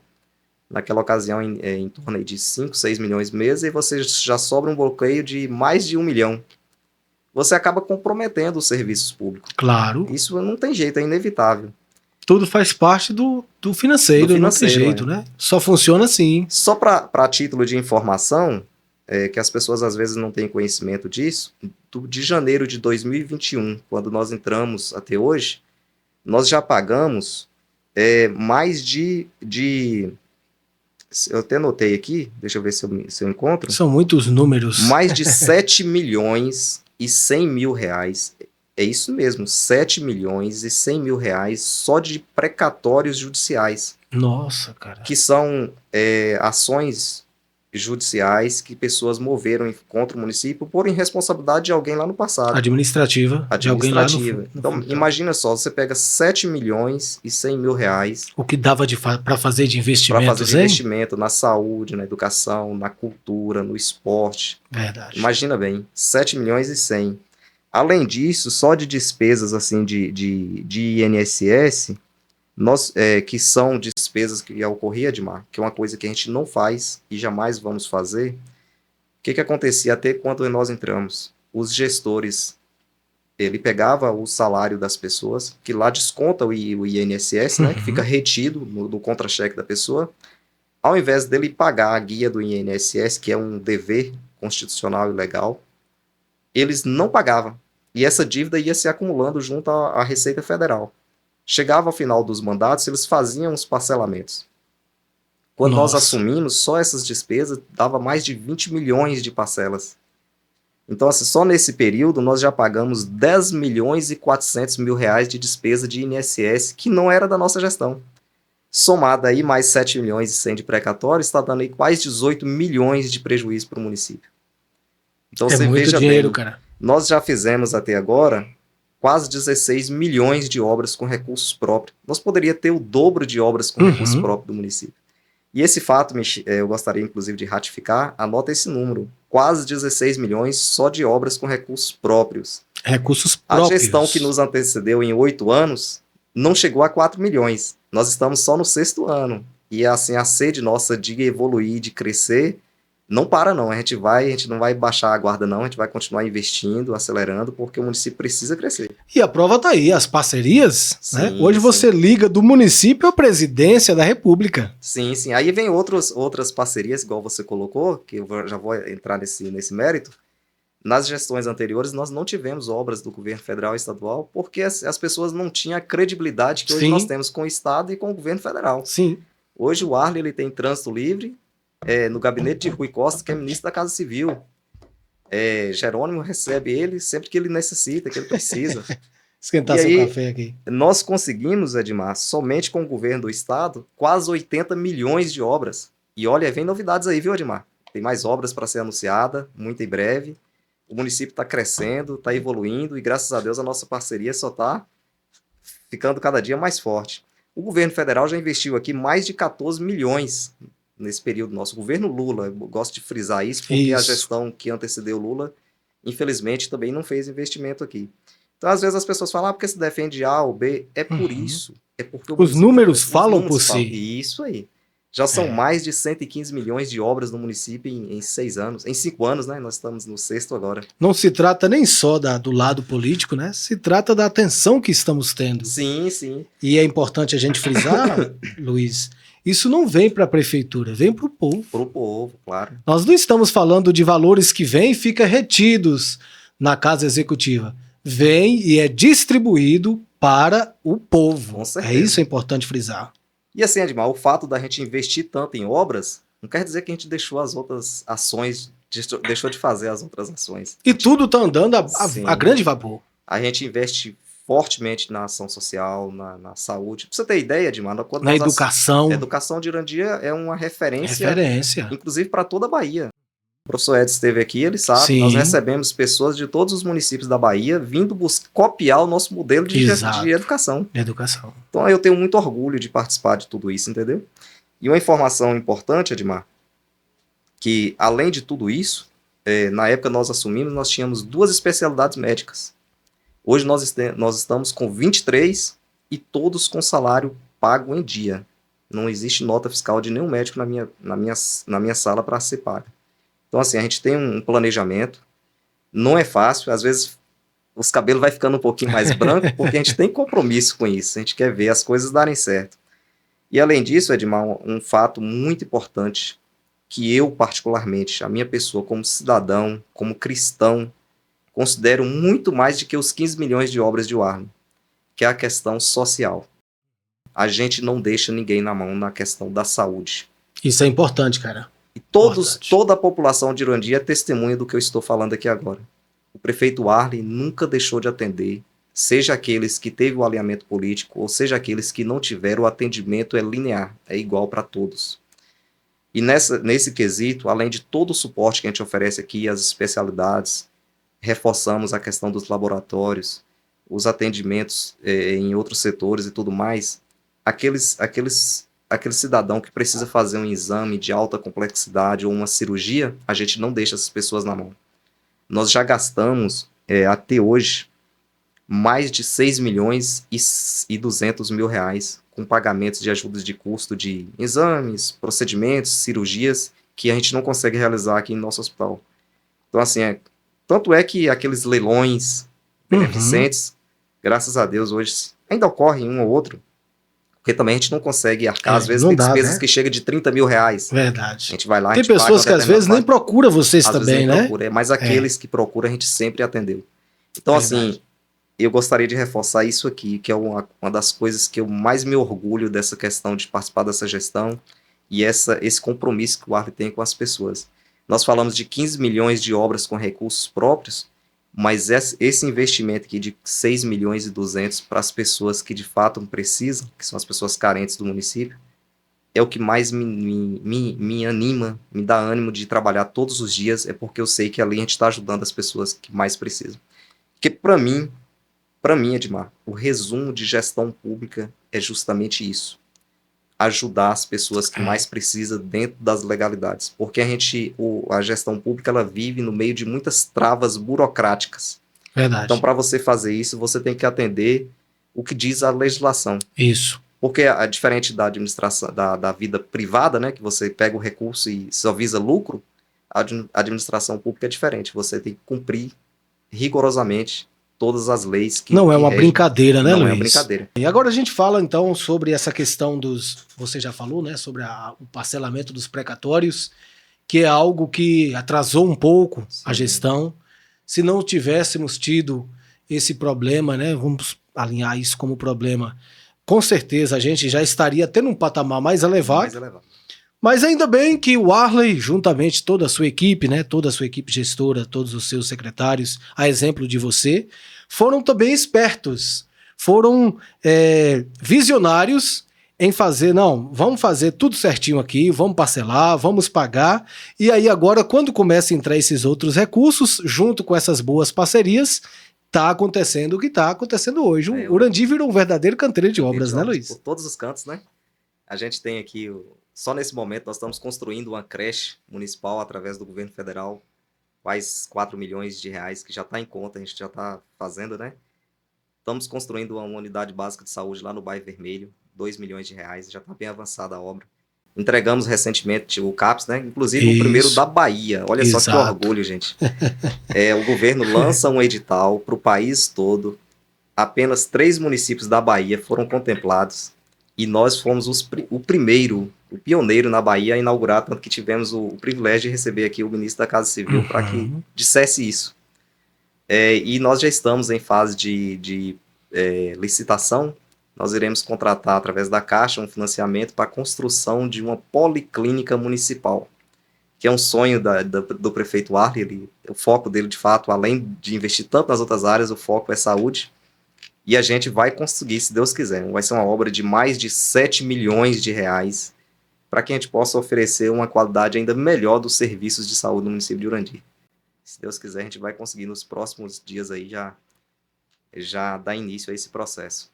naquela ocasião em torno de 5, 6 milhões mês, e você já sobra um bloqueio de mais de 1 milhão. Você acaba comprometendo os serviços públicos. Claro. Isso não tem jeito, é inevitável. Tudo faz parte do financeiro, não tem jeito, né? Só funciona assim. Só para título de informação, que as pessoas às vezes não têm conhecimento disso, de janeiro de 2021, quando nós entramos até hoje, nós já pagamos mais de... Eu até anotei aqui, deixa eu ver se eu encontro. São muitos números. Mais de 7 milhões e 100 mil reais. É isso mesmo, 7 milhões e 100 mil reais só de precatórios judiciais. Nossa, cara. Que são ações judiciais que pessoas moveram contra o município por irresponsabilidade de alguém lá no passado. Administrativa. De alguém lá no Então, imagina só, você pega 7 milhões e 100 mil reais. O que dava para fazer de investimento, para fazer de investimento na saúde, na educação, na cultura, no esporte. Verdade. Imagina bem, 7 milhões e 100. Além disso, só de despesas assim de INSS, que são despesas que ocorria, Edmar, que é uma coisa que a gente não faz e jamais vamos fazer. O que acontecia até quando nós entramos? Os gestores, ele pegava o salário das pessoas, que lá desconta o INSS, né, que fica retido no contra-cheque da pessoa. Ao invés dele pagar a guia do INSS, que é um dever constitucional e legal, eles não pagavam. E essa dívida ia se acumulando junto à Receita Federal. Chegava ao final dos mandatos, eles faziam os parcelamentos. Quando nós assumimos, só essas despesas dava mais de 20 milhões de parcelas. Então, assim, só nesse período, nós já pagamos 10 milhões e 400 mil reais de despesa de INSS, que não era da nossa gestão. Somada aí, mais 7 milhões e 100 de precatório, está dando aí quase 18 milhões de prejuízo para o município. Então, você muito veja dinheiro, bem, cara. Nós já fizemos até agora quase 16 milhões de obras com recursos próprios. Nós poderíamos ter o dobro de obras com recursos próprios do município. E esse fato, eu gostaria inclusive de ratificar, anota esse número, quase 16 milhões só de obras com recursos próprios. Recursos próprios. A gestão que nos antecedeu em 8 anos não chegou a 4 milhões. Nós estamos só no 6º ano. E assim, a sede nossa de evoluir, de crescer, não para não. A gente não vai baixar a guarda não, a gente vai continuar investindo, acelerando, porque o município precisa crescer. E a prova tá aí, as parcerias, Sim, né? Hoje sim. você liga do município à presidência da República. Sim, sim. Aí vem outras parcerias, igual você colocou, que eu já vou entrar nesse mérito. Nas gestões anteriores, nós não tivemos obras do governo federal e estadual, porque as pessoas não tinham a credibilidade que hoje nós temos com o Estado e com o governo federal. Sim. Hoje o Arley ele tem trânsito livre, no gabinete de Rui Costa, que é ministro da Casa Civil. Jerônimo recebe ele sempre que ele necessita, que ele precisa. Esquentar seu café aqui. Nós conseguimos, Edmar, somente com o governo do estado, quase 80 milhões de obras. E olha, vem novidades aí, viu, Edmar? Tem mais obras para ser anunciada, muito em breve. O município está crescendo, está evoluindo e graças a Deus a nossa parceria só está ficando cada dia mais forte. O governo federal já investiu aqui mais de 14 milhões nesse período nosso. O governo Lula, eu gosto de frisar isso, porque a gestão que antecedeu Lula, infelizmente, também não fez investimento aqui. Então, às vezes as pessoas falam, porque se defende A ou B, é por isso. É porque os números falam por si. Isso aí. Já são mais de 115 milhões de obras no município em 6 anos. Em 5 anos, né? Nós estamos no 6º agora. Não se trata nem só do lado político, né? Se trata da atenção que estamos tendo. Sim, sim. E é importante a gente frisar, Luiz, isso não vem para a prefeitura, vem para o povo. Para o povo, claro. Nós não estamos falando de valores que vêm e ficam retidos na Casa Executiva. Vem e é distribuído para o povo. Com certeza. É isso é importante frisar. E assim, Edmar, o fato da gente investir tanto em obras, não quer dizer que a gente deixou as outras ações, deixou de fazer as outras ações. E tudo está andando a grande vapor. A gente investe fortemente na ação social, na saúde. Pra você ter ideia, Edmar, na educação. A educação de Irandia é uma referência. Inclusive para toda a Bahia. O professor Edson esteve aqui, ele sabe, sim. Nós recebemos pessoas de todos os municípios da Bahia vindo copiar o nosso modelo de educação. Então eu tenho muito orgulho de participar de tudo isso, entendeu? E uma informação importante, Edmar, que além de tudo isso, na época nós assumimos, nós tínhamos 2 especialidades médicas. Hoje nós estamos com 23 e todos com salário pago em dia. Não existe nota fiscal de nenhum médico na minha sala para ser paga. Então, assim, a gente tem um planejamento, não é fácil, às vezes os cabelos vai ficando um pouquinho mais branco, porque a gente tem compromisso com isso, a gente quer ver as coisas darem certo. E além disso, Edmar, um fato muito importante, que eu particularmente, a minha pessoa como cidadão, como cristão, considero muito mais do que os 15 milhões de obras de Arley, que é a questão social. A gente não deixa ninguém na mão na questão da saúde. Isso é importante, cara. E toda a população de Irandia é testemunha do que eu estou falando aqui agora. O prefeito Arley nunca deixou de atender, seja aqueles que teve o alinhamento político, ou seja aqueles que não tiveram, o atendimento é linear, é igual para todos. E nesse quesito, além de todo o suporte que a gente oferece aqui, as especialidades, reforçamos a questão dos laboratórios, os atendimentos em outros setores e tudo mais, aquele cidadão que precisa fazer um exame de alta complexidade ou uma cirurgia, a gente não deixa essas pessoas na mão. Nós já gastamos, até hoje, mais de 6 milhões e 200 mil reais com pagamentos de ajudas de custo de exames, procedimentos, cirurgias, que a gente não consegue realizar aqui em nosso hospital. Então, assim, tanto é que aqueles leilões beneficentes, graças a Deus, hoje ainda ocorre um ou outro, porque também a gente não consegue arcar, às vezes tem despesas que chegam de 30 mil reais. Verdade. A gente vai lá, tem pessoas que às vezes nem procuram vocês também, né? Mas aqueles que procuram, a gente sempre atendeu. Então, assim, eu gostaria de reforçar isso aqui, que é uma das coisas que eu mais me orgulho dessa questão de participar dessa gestão e esse compromisso que o Arley tem com as pessoas. Nós falamos de 15 milhões de obras com recursos próprios, mas esse investimento aqui de 6 milhões e 200 para as pessoas que de fato precisam, que são as pessoas carentes do município, é o que mais me anima, me dá ânimo de trabalhar todos os dias, é porque eu sei que ali a gente está ajudando as pessoas que mais precisam. Porque para mim, Para mim, Edmar, o resumo de gestão pública é justamente isso. Ajudar as pessoas que mais precisam dentro das legalidades. Porque a gestão pública, ela vive no meio de muitas travas burocráticas. Então, Verdade. para você fazer isso, você tem que atender o que diz a legislação. Isso. Porque, diferente da administração, da vida privada, né, que você pega o recurso e só visa lucro, a administração pública é diferente. Você tem que cumprir rigorosamente todas as leis Não é que uma regem. brincadeira, né, Não Luiz? é uma brincadeira. E agora a gente fala então sobre essa questão você já falou, né, sobre o parcelamento dos precatórios, que é algo que atrasou um pouco a gestão. Se não tivéssemos tido esse problema, né, vamos alinhar isso como problema, com certeza a gente já estaria tendo um patamar mais elevado. Mas ainda bem que o Arley, juntamente toda a sua equipe, né, toda a sua equipe gestora, todos os seus secretários, a exemplo de você, foram também espertos, foram visionários em fazer, não, vamos fazer tudo certinho aqui, vamos parcelar, vamos pagar, e aí agora quando começa a entrar esses outros recursos, junto com essas boas parcerias, está acontecendo o que está acontecendo hoje. O Urandi virou um verdadeiro canteiro de obras, né, Luiz? Por todos os cantos, né? A gente tem aqui, só nesse momento, nós estamos construindo uma creche municipal através do governo federal, quase 4 milhões de reais, que já está em conta, a gente já está fazendo, né? Estamos construindo uma unidade básica de saúde lá no Bairro Vermelho, 2 milhões de reais, já está bem avançada a obra. Entregamos recentemente o CAPS, né? Inclusive o primeiro da Bahia. Olha só que orgulho, gente. O governo lança um edital para o país todo. Apenas 3 municípios da Bahia foram contemplados. E nós fomos o pioneiro na Bahia a inaugurar, tanto que tivemos o privilégio de receber aqui o ministro da Casa Civil para que dissesse isso. E nós já estamos em fase de licitação. Nós iremos contratar, através da Caixa, um financiamento para a construção de uma policlínica municipal, que é um sonho do prefeito Arley. O foco dele, de fato, além de investir tanto nas outras áreas, o foco é saúde. E a gente vai conseguir, se Deus quiser. Vai ser uma obra de mais de 7 milhões de reais para que a gente possa oferecer uma qualidade ainda melhor dos serviços de saúde no município de Urandi. Se Deus quiser, a gente vai conseguir nos próximos dias aí já dar início a esse processo.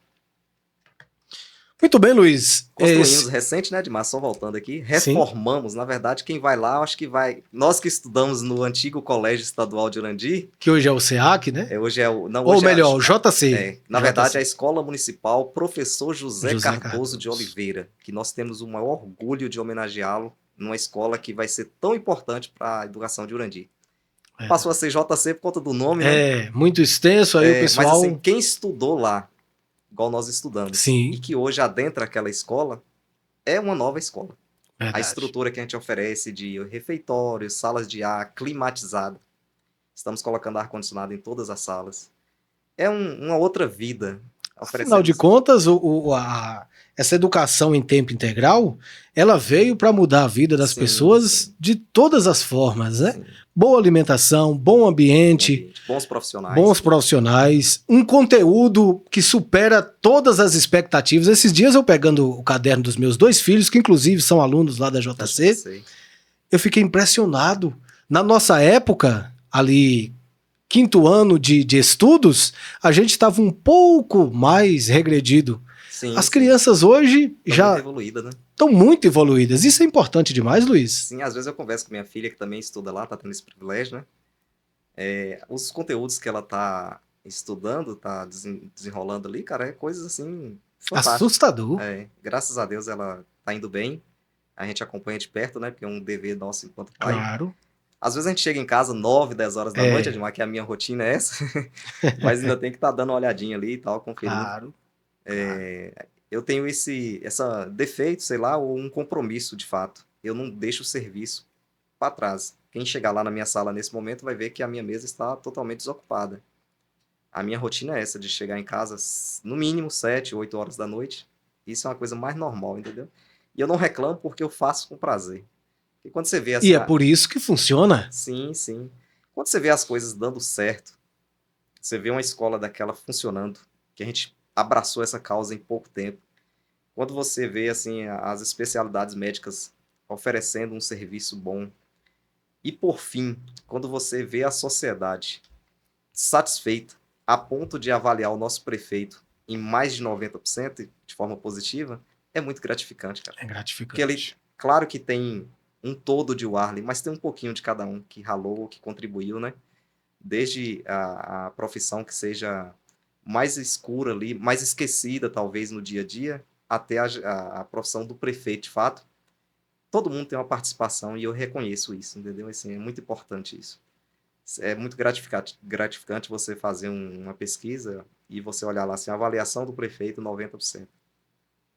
Muito bem, Luiz. Construímos recente, né, Edmar? Só voltando aqui. Reformamos. Sim. Na verdade, quem vai lá, acho que vai... Nós que estudamos no antigo Colégio Estadual de Urandi... Que hoje é o SEAC, né? Hoje é o... Não, ou hoje melhor, o JC. Na verdade, é a Escola Municipal Professor José Cardoso de Oliveira, que nós temos o maior orgulho de homenageá-lo numa escola que vai ser tão importante para a educação de Urandi. Passou a ser JC por conta do nome, né? Muito extenso, aí o pessoal... Mas assim, quem estudou lá, igual nós estudamos, Sim. e que hoje adentra aquela escola, é uma nova escola. Verdade. A estrutura que a gente oferece de refeitórios, salas de ar, climatizado. Estamos colocando ar-condicionado em todas as salas. É uma outra vida. Afinal de contas, essa educação em tempo integral, ela veio para mudar a vida das pessoas de todas as formas, né? Sim. Boa alimentação, bom ambiente, bons profissionais, um conteúdo que supera todas as expectativas. Esses dias eu pegando o caderno dos meus 2 filhos, que inclusive são alunos lá da JC, eu fiquei impressionado. Na nossa época, ali... 5º ano de estudos, a gente estava um pouco mais regredido. Sim, as crianças hoje já estão muito evoluídas. Isso é importante demais, Luiz? Sim, às vezes eu converso com minha filha, que também estuda lá, está tendo esse privilégio, né? Os conteúdos que ela está estudando, está desenrolando ali, cara, é coisas assim... assustador. Graças a Deus ela está indo bem. A gente acompanha de perto, né? Porque é um dever nosso enquanto pai. Claro. Às vezes a gente chega em casa 9, 10 horas da noite, Edmar, que a minha rotina é essa, mas ainda tem que estar dando uma olhadinha ali e tal, conferindo. Claro. Eu tenho esse defeito, sei lá, ou um compromisso de fato. Eu não deixo o serviço para trás. Quem chegar lá na minha sala nesse momento vai ver que a minha mesa está totalmente desocupada. A minha rotina é essa, de chegar em casa no mínimo 7, 8 horas da noite. Isso é uma coisa mais normal, entendeu? E eu não reclamo porque eu faço com prazer. E quando você vê e é por isso que funciona. Sim, sim. Quando você vê as coisas dando certo, você vê uma escola daquela funcionando, que a gente abraçou essa causa em pouco tempo. Quando você vê assim as especialidades médicas oferecendo um serviço bom. E por fim, quando você vê a sociedade satisfeita, a ponto de avaliar o nosso prefeito em mais de 90% de forma positiva, é muito gratificante, cara. É Porque ele, gratificante. claro que tem um todo de Warley, mas tem um pouquinho de cada um que ralou, que contribuiu, né? Desde a profissão que seja mais escura ali, mais esquecida talvez no dia a dia, até a profissão do prefeito, de fato. Todo mundo tem uma participação e eu reconheço isso, entendeu? Assim, é muito importante isso. É muito gratificante você fazer uma pesquisa e você olhar lá assim, a avaliação do prefeito 90%.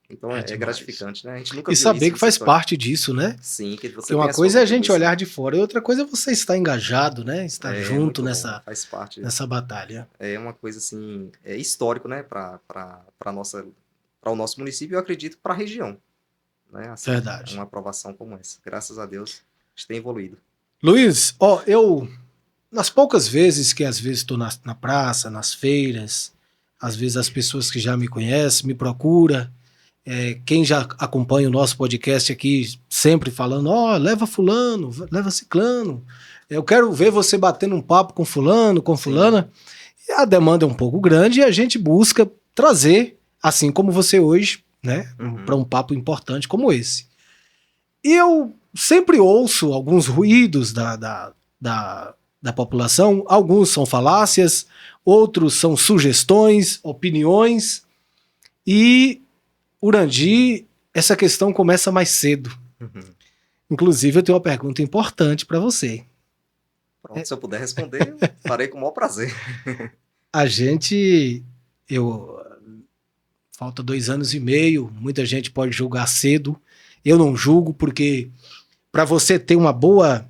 Então É é demais. gratificante, né? A gente nunca E viu saber isso que nessa faz história. parte disso, né? Sim, que você Porque tem uma a sua coisa é a gente contribuição. olhar de fora e outra coisa é você estar engajado, né? Estar É junto muito bom, nessa, faz parte. nessa batalha. É uma coisa assim, é histórico, né, para o nosso município e eu acredito para a região, né? Assim, Verdade. uma aprovação como essa. Graças a Deus, a gente tem evoluído. Luiz, ó, eu, nas poucas vezes que às vezes estou na praça, nas feiras, às vezes as pessoas que já me conhecem me procuram, quem já acompanha o nosso podcast aqui, sempre falando, ó, leva fulano, leva ciclano, eu quero ver você batendo um papo com fulano, com Sim. fulana. E a demanda é um pouco grande e a gente busca trazer, assim como você hoje, né, para um papo importante como esse. E eu sempre ouço alguns ruídos da população, alguns são falácias, outros são sugestões, opiniões, e Urandi, essa questão começa mais cedo. Uhum. Inclusive, eu tenho uma pergunta importante para você. Pronto, se eu puder responder, farei com o maior prazer. A gente, eu, falta 2 anos e meio, muita gente pode julgar cedo. Eu não julgo, porque para você ter uma boa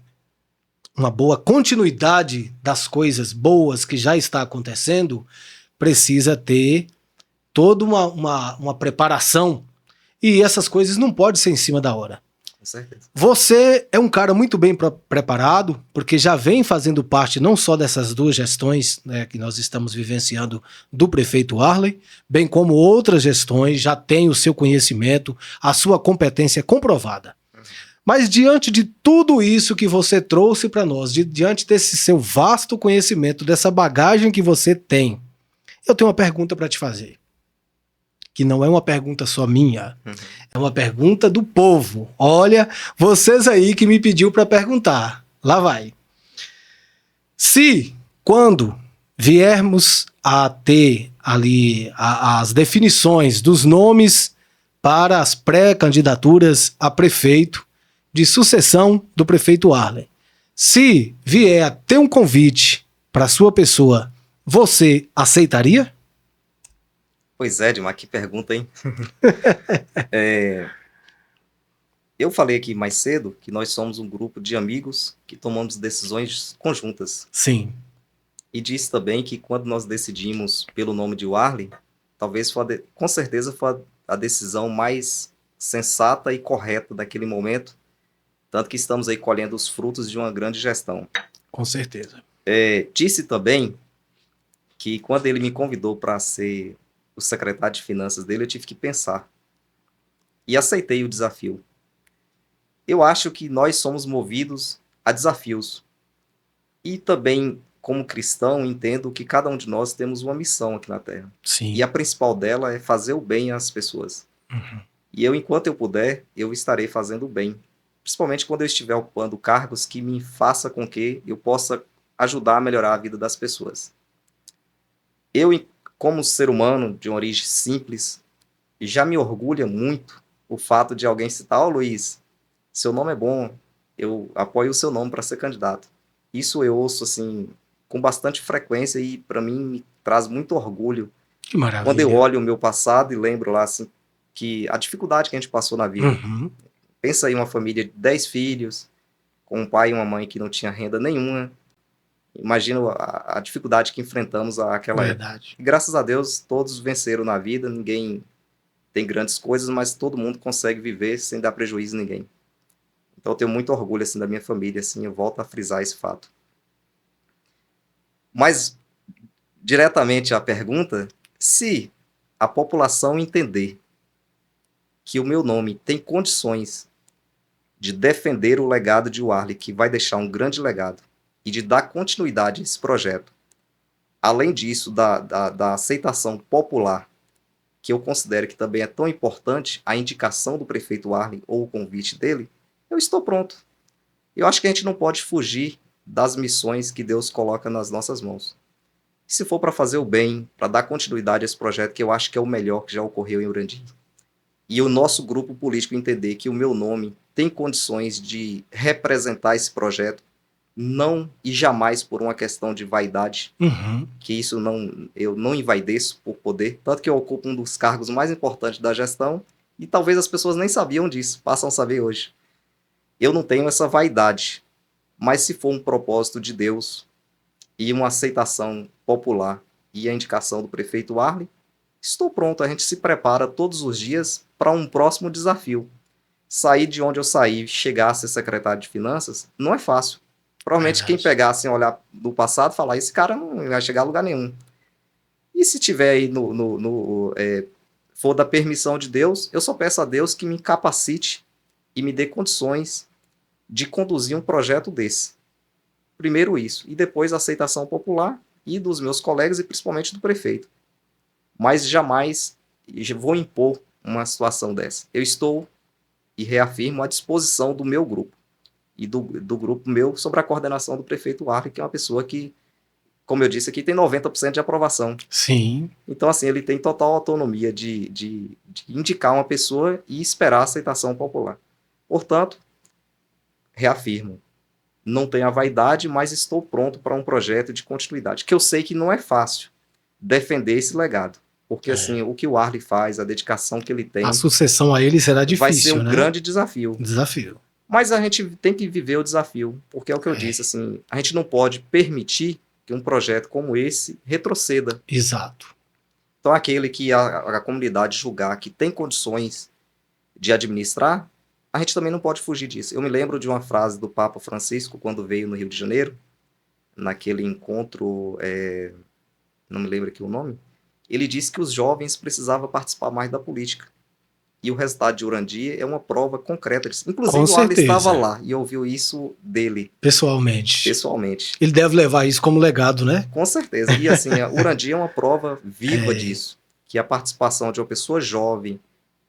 continuidade das coisas boas que já está acontecendo, precisa ter toda uma preparação. E essas coisas não podem ser em cima da hora. Com certeza. Você é um cara muito bem preparado, porque já vem fazendo parte não só dessas 2 gestões, né, que nós estamos vivenciando do prefeito Warley, bem como outras gestões, já tem o seu conhecimento, a sua competência comprovada. Mas diante de tudo isso que você trouxe para nós, diante desse seu vasto conhecimento, dessa bagagem que você tem, eu tenho uma pergunta para te fazer. Que não é uma pergunta só minha, é uma pergunta do povo. Olha, vocês aí que me pediu para perguntar. Lá vai. Se, quando viermos a ter ali as definições dos nomes para as pré-candidaturas a prefeito de sucessão do prefeito Warley, se vier a ter um convite para sua pessoa, você aceitaria? Pois é, Edmar, que pergunta, hein? Eu falei aqui mais cedo que nós somos um grupo de amigos que tomamos decisões conjuntas. Sim. E disse também que quando nós decidimos pelo nome de Warley, talvez com certeza foi a decisão mais sensata e correta daquele momento, tanto que estamos aí colhendo os frutos de uma grande gestão. Com certeza. Disse também que quando ele me convidou para ser o secretário de finanças dele, eu tive que pensar. E aceitei o desafio. Eu acho que nós somos movidos a desafios. E também, como cristão, entendo que cada um de nós temos uma missão aqui na Terra. Sim. E a principal dela é fazer o bem às pessoas. Uhum. E eu, enquanto eu puder, eu estarei fazendo o bem. Principalmente quando eu estiver ocupando cargos que me faça com que eu possa ajudar a melhorar a vida das pessoas. Eu, como ser humano de uma origem simples, já me orgulha muito o fato de alguém citar, Luiz, seu nome é bom, eu apoio o seu nome para ser candidato. Isso eu ouço, assim, com bastante frequência e, para mim, me traz muito orgulho. Que maravilha. Quando eu olho o meu passado e lembro lá, assim, que a dificuldade que a gente passou na vida. Uhum. Pensa aí uma família de 10 filhos, com um pai e uma mãe que não tinha renda nenhuma. Imagina a dificuldade que enfrentamos àquela época. E, graças a Deus, todos venceram na vida, ninguém tem grandes coisas, mas todo mundo consegue viver sem dar prejuízo a ninguém. Então eu tenho muito orgulho assim da minha família, assim, eu volto a frisar esse fato. Mas diretamente à pergunta, se a população entender que o meu nome tem condições de defender o legado de Warley, que vai deixar um grande legado, e de dar continuidade a esse projeto, além disso, da aceitação popular, que eu considero que também é tão importante, a indicação do prefeito Arlen ou o convite dele, eu estou pronto. Eu acho que a gente não pode fugir das missões que Deus coloca nas nossas mãos. Se for para fazer o bem, para dar continuidade a esse projeto, que eu acho que é o melhor que já ocorreu em Urandi, e o nosso grupo político entender que o meu nome tem condições de representar esse projeto, não e jamais por uma questão de vaidade, que isso eu não envaideço por poder, tanto que eu ocupo um dos cargos mais importantes da gestão, e talvez as pessoas nem sabiam disso, passam a saber hoje. Eu não tenho essa vaidade, mas se for um propósito de Deus e uma aceitação popular e a indicação do prefeito Arlen, estou pronto, a gente se prepara todos os dias para um próximo desafio. Sair de onde eu saí, chegar a ser secretário de Finanças, não é fácil. Provavelmente quem pegasse e olhar do passado, falar, esse cara não vai chegar a lugar nenhum. E se tiver aí for da permissão de Deus, eu só peço a Deus que me capacite e me dê condições de conduzir um projeto desse. Primeiro isso, e depois a aceitação popular e dos meus colegas e principalmente do prefeito. Mas jamais vou impor uma situação dessa. Eu estou, e reafirmo, à disposição do meu grupo e do grupo meu sobre a coordenação do prefeito Arlen, que é uma pessoa que, como eu disse aqui, tem 90% de aprovação. Sim. Então, assim, ele tem total autonomia de indicar uma pessoa e esperar a aceitação popular. Portanto, reafirmo, não tenho a vaidade, mas estou pronto para um projeto de continuidade, que eu sei que não é fácil defender esse legado. Porque, assim, o que o Arlen faz, a dedicação que ele tem... A sucessão a ele será difícil, vai ser um grande desafio. Mas a gente tem que viver o desafio, porque é o que eu disse, assim, a gente não pode permitir que um projeto como esse retroceda. Exato. Então, aquele que a comunidade julgar que tem condições de administrar, a gente também não pode fugir disso. Eu me lembro de uma frase do Papa Francisco, quando veio no Rio de Janeiro, naquele encontro, não me lembro aqui o nome, ele disse que os jovens precisavam participar mais da política. E o resultado de Urandi é uma prova concreta disso. Inclusive, o Arlen estava lá e ouviu isso dele. Pessoalmente. Ele deve levar isso como legado, né? Com certeza. E assim, Urandi é uma prova viva disso. Que a participação de uma pessoa jovem,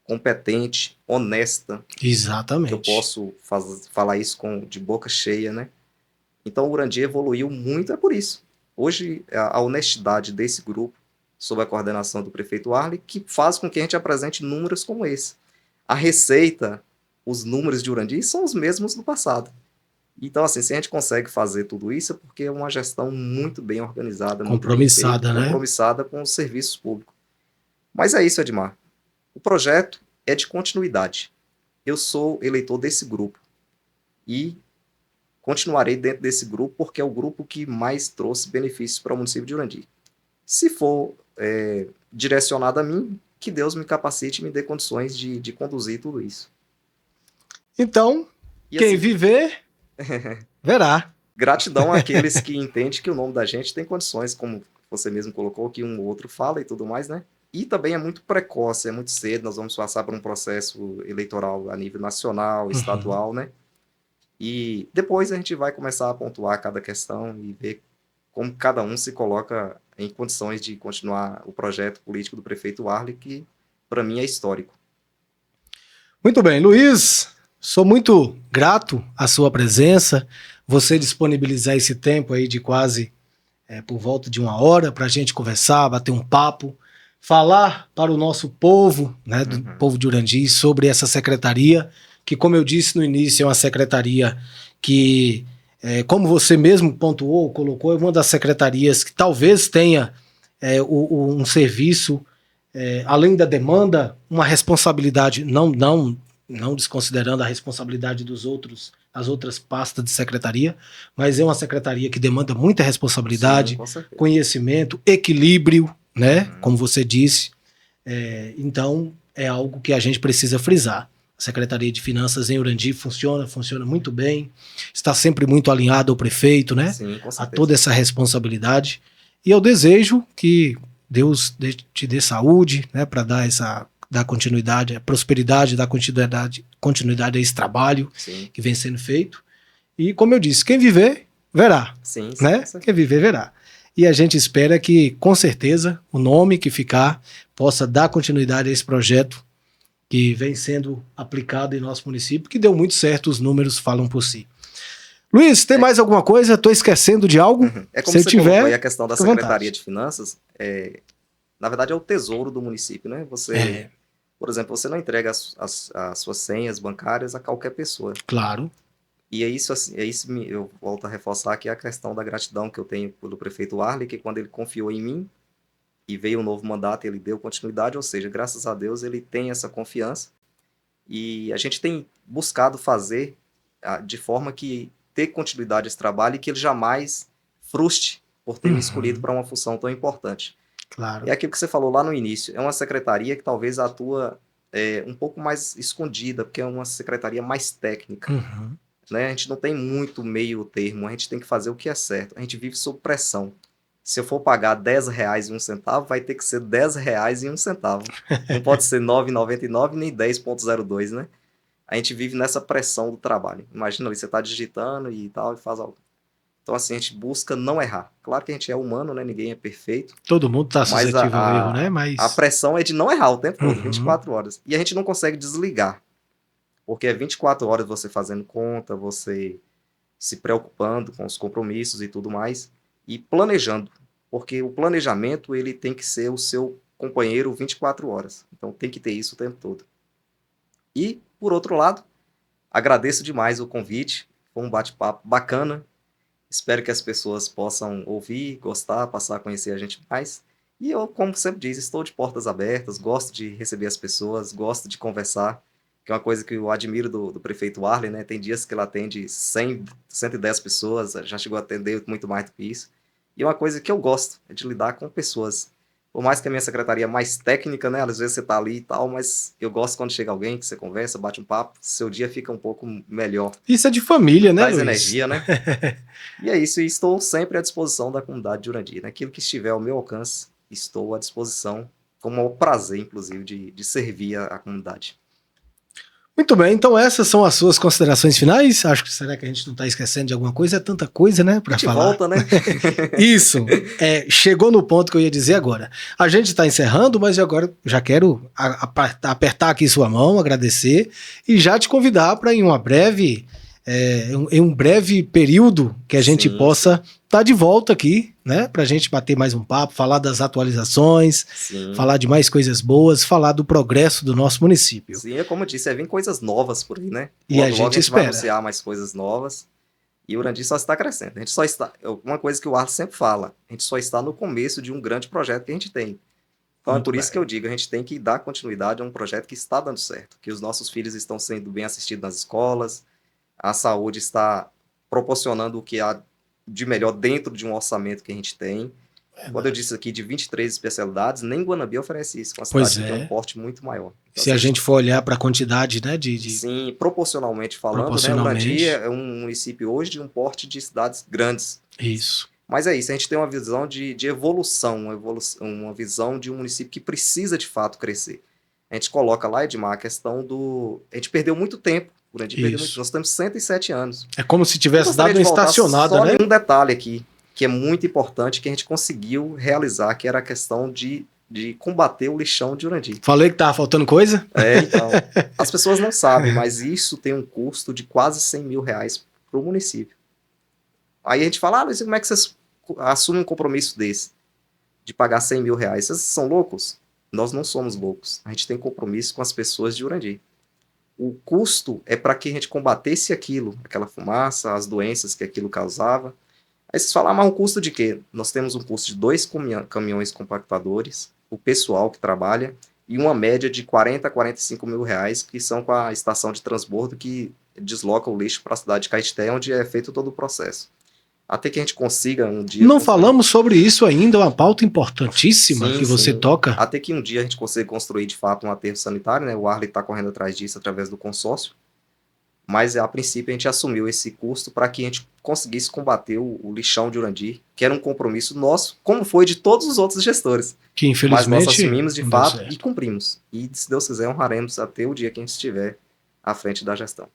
competente, honesta. Exatamente. Que eu posso falar isso de boca cheia, né? Então, o Urandi evoluiu muito, é por isso. Hoje, a honestidade desse grupo, sob a coordenação do prefeito Arlen, que faz com que a gente apresente números como esse. A receita, os números de Urandi são os mesmos do passado. Então, assim, se a gente consegue fazer tudo isso, é porque é uma gestão muito bem organizada. Compromissada, muito bem feita, né? Compromissada com os serviços públicos. Mas é isso, Edmar. O projeto é de continuidade. Eu sou eleitor desse grupo. E continuarei dentro desse grupo, porque é o grupo que mais trouxe benefícios para o município de Urandi. Se for direcionado a mim, que Deus me capacite e me dê condições de conduzir tudo isso. Então, e quem assim, viver, verá. Gratidão àqueles que entendem que o nome da gente tem condições, como você mesmo colocou, que um ou outro fala e tudo mais, né? E também é muito precoce, é muito cedo, nós vamos passar por um processo eleitoral a nível nacional, estadual, né? E depois a gente vai começar a pontuar cada questão e ver como cada um se coloca em condições de continuar o projeto político do prefeito Arlen, que para mim é histórico. Muito bem, Luiz, sou muito grato à sua presença, você disponibilizar esse tempo aí de quase por volta de 1 hora para a gente conversar, bater um papo, falar para o nosso povo, né, do povo de Urandi, sobre essa secretaria, que, como eu disse no início, é uma secretaria que, como você mesmo pontuou, colocou, é uma das secretarias que talvez tenha um serviço, além da demanda, uma responsabilidade, não desconsiderando a responsabilidade as outras pastas de secretaria, mas é uma secretaria que demanda muita responsabilidade, conhecimento, equilíbrio, né? Como você disse. Então, é algo que a gente precisa frisar. A Secretaria de Finanças em Urandi funciona muito bem, está sempre muito alinhada ao prefeito, né? Sim, com certeza. A toda essa responsabilidade. E eu desejo que Deus te dê saúde, né, para dar continuidade, a prosperidade, dar continuidade a esse trabalho que vem sendo feito. E, como eu disse, quem viver, verá. Sim, né? Quem viver, verá. e a gente espera que, com certeza, o nome que ficar possa dar continuidade a esse projeto que vem sendo aplicado em nosso município, que deu muito certo, os números falam por si. Luiz, tem mais alguma coisa? Estou esquecendo de algo? É como Se você tiver, colocou aí a questão da fica à Secretaria vontade. de Finanças, na verdade é o tesouro do município, né? Você, por exemplo, você não entrega as suas senhas bancárias a qualquer pessoa. Claro. E é isso, assim, eu volto a reforçar aqui a questão da gratidão que eu tenho pelo prefeito Arley, que quando ele confiou em mim e veio um novo mandato, ele deu continuidade, ou seja, graças a Deus ele tem essa confiança. E a gente tem buscado fazer de forma que ter continuidade esse trabalho e que ele jamais frustre por ter me escolhido para uma função tão importante. Claro. É aquilo que você falou lá no início, é uma secretaria que talvez atua um pouco mais escondida, porque é uma secretaria mais técnica. Né? A gente não tem muito meio termo, a gente tem que fazer o que é certo. A gente vive sob pressão. Se eu for pagar R$10,01, vai ter que ser R$10,01. Não pode ser 9,99 nem 10,02, né? A gente vive nessa pressão do trabalho. Imagina ali, você está digitando e tal, e faz algo. Então, assim, a gente busca não errar. Claro que a gente é humano, né? Ninguém é perfeito. Todo mundo está suscetível ao erro, né? A pressão é de não errar o tempo todo, 24 horas. E a gente não consegue desligar. Porque é 24 horas você fazendo conta, você se preocupando com os compromissos e tudo mais, e planejando. Porque o planejamento, ele tem que ser o seu companheiro 24 horas. Então tem que ter isso o tempo todo. E, por outro lado, agradeço demais o convite. Foi um bate-papo bacana. Espero que as pessoas possam ouvir, gostar, passar a conhecer a gente mais. E eu, como sempre diz, estou de portas abertas, gosto de receber as pessoas, gosto de conversar, que é uma coisa que eu admiro do prefeito Arley, né? Tem dias que ele atende 100, 110 pessoas, já chegou a atender muito mais do que isso. E é uma coisa que eu gosto, é de lidar com pessoas. Por mais que a minha secretaria é mais técnica, né? Às vezes você tá ali e tal, mas eu gosto quando chega alguém, que você conversa, bate um papo, seu dia fica um pouco melhor. Isso é de família, né, Traz Luiz? energia, né? E é isso, e estou sempre à disposição da comunidade de Jurandir. Naquilo que estiver ao meu alcance, estou à disposição, com o maior prazer, inclusive, de servir a comunidade. Muito bem, então essas são as suas considerações finais? Acho que será que a gente não está esquecendo de alguma coisa? É tanta coisa, né, para falar. Volta, né? Isso, chegou no ponto que eu ia dizer agora. A gente está encerrando, mas agora já quero apertar aqui sua mão, agradecer e já te convidar para em um breve período que a gente possa estar de volta aqui, né? Para a gente bater mais um papo, falar das atualizações, falar de mais coisas boas, falar do progresso do nosso município. Sim, é como eu disse, vir coisas novas por aí, né? E a gente espera. Vai anunciar mais coisas novas e o Jurandir só está crescendo. A gente só está, uma coisa que o Arthur sempre fala, a gente só está no começo de um grande projeto que a gente tem. Então é por isso que eu digo, a gente tem que dar continuidade a um projeto que está dando certo, que os nossos filhos estão sendo bem assistidos nas escolas, a saúde está proporcionando o que há de melhor dentro de um orçamento que a gente tem. Quando eu disse aqui de 23 especialidades, nem Guanabi oferece isso, uma cidade que tem um porte muito maior. Então, se a gente for olhar para a quantidade, né, Sim, proporcionalmente falando, né, o Jurandir é um município hoje de um porte de cidades grandes. Isso. Mas é isso, a gente tem uma visão de evolução, uma visão de um município que precisa de fato crescer. A gente coloca lá, Edmar, a questão a gente perdeu muito tempo. Nós temos 107 anos. É como se tivesse dado uma estacionada, só né? Um detalhe aqui, que é muito importante, que a gente conseguiu realizar, que era a questão de combater o lixão de Jurandir. Falei que tava faltando coisa? Então, as pessoas não sabem, mas isso tem um custo de quase R$100 mil para o município. Aí a gente fala, Luiz, como é que vocês assumem um compromisso desse? De pagar R$100 mil? Vocês são loucos? Nós não somos loucos. A gente tem compromisso com as pessoas de Jurandir. O custo é para que a gente combatesse aquela fumaça, as doenças que aquilo causava. Aí vocês falam, mas um custo de quê? Nós temos um custo de 2 caminhões compactadores, o pessoal que trabalha, e uma média de R$40 a R$45 mil, que são com a estação de transbordo que desloca o lixo para a cidade de Caeté, onde é feito todo o processo. Até que a gente consiga um dia... Não falamos sobre isso ainda, uma pauta importantíssima que você toca. Até que um dia a gente consiga construir, de fato, um aterro sanitário, né? O Arley está correndo atrás disso através do consórcio. Mas, a princípio, a gente assumiu esse custo para que a gente conseguisse combater o lixão de Jurandir, que era um compromisso nosso, como foi de todos os outros gestores. Que, infelizmente, mas nós assumimos, de fato, e cumprimos. E, se Deus quiser, honraremos até o dia que a gente estiver à frente da gestão.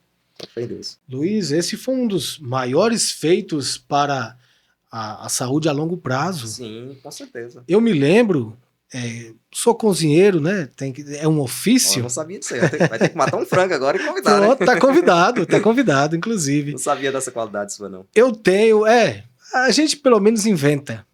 Deus. Luiz, esse foi um dos maiores feitos para a saúde a longo prazo. Sim, com certeza. Eu me lembro, sou cozinheiro, né? É um Eu ofício. não sabia disso aí. Vai ter que matar um frango agora e convidar, Pronto, né? tá convidado, inclusive. Não sabia dessa qualidade sua, não. Eu tenho, a gente pelo menos inventa.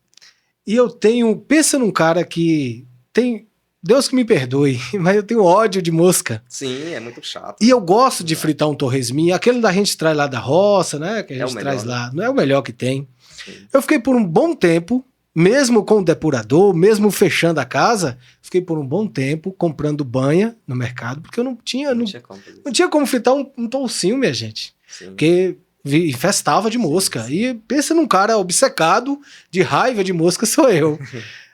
E eu tenho, pensa num cara que tem, Deus que me perdoe, mas eu tenho ódio de mosca. Sim, é muito chato. E eu gosto de fritar um torresminho, aquele da gente traz lá da roça, né? Que a gente o melhor, traz né? lá, não é o melhor que tem. Sim. Eu fiquei por um bom tempo, mesmo com o depurador, mesmo fechando a casa, fiquei por um bom tempo comprando banha no mercado, porque eu não tinha como fazer não isso. tinha como fritar um toucinho, minha gente. Sim. Porque infestava de mosca. Sim. E pensa num cara obcecado de raiva de mosca, sou eu.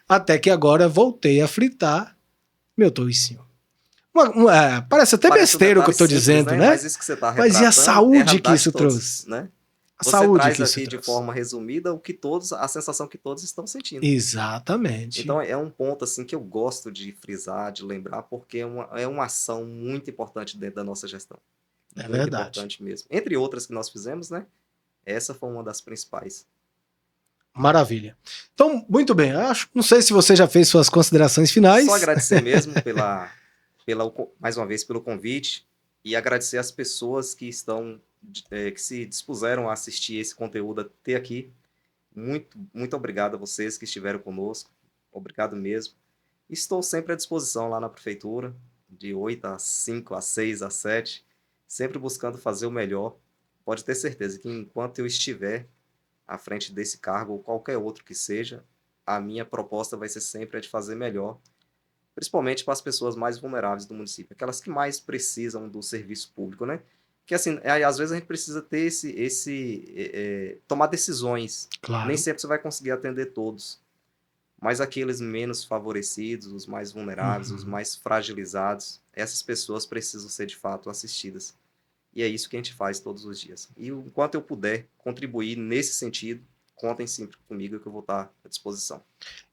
Até que agora voltei a fritar meu toucinho. Parece até Parece besteira o que eu tô simples, dizendo, né? Mas isso que você tá Mas e a retratando é saúde que realidade isso de todos, trouxe? né? A Você saúde traz que isso aqui de trouxe. forma resumida a sensação que todos estão sentindo. Exatamente. Então é um ponto assim que eu gosto de frisar, de lembrar, porque é uma ação muito importante dentro da nossa gestão. É Muito verdade. importante mesmo. Entre outras que nós fizemos, né? Essa foi uma das principais. Maravilha. Então, muito bem. Não sei se você já fez suas considerações finais. Só agradecer mesmo mais uma vez pelo convite e agradecer as pessoas que que se dispuseram a assistir esse conteúdo até aqui. Muito, muito obrigado a vocês que estiveram conosco. Obrigado mesmo. Estou sempre à disposição lá na prefeitura, de 8 às 5, às 6, às 7, sempre buscando fazer o melhor. Pode ter certeza que enquanto eu estiver à frente desse cargo ou qualquer outro que seja, a minha proposta vai ser sempre a de fazer melhor, principalmente para as pessoas mais vulneráveis do município, aquelas que mais precisam do serviço público, né? Que assim, às vezes a gente precisa ter tomar decisões. Claro. Nem sempre você vai conseguir atender todos, mas aqueles menos favorecidos, os mais vulneráveis, os mais fragilizados, essas pessoas precisam ser de fato assistidas. E é isso que a gente faz todos os dias. E enquanto eu puder contribuir nesse sentido, contem sempre comigo que eu vou estar à disposição.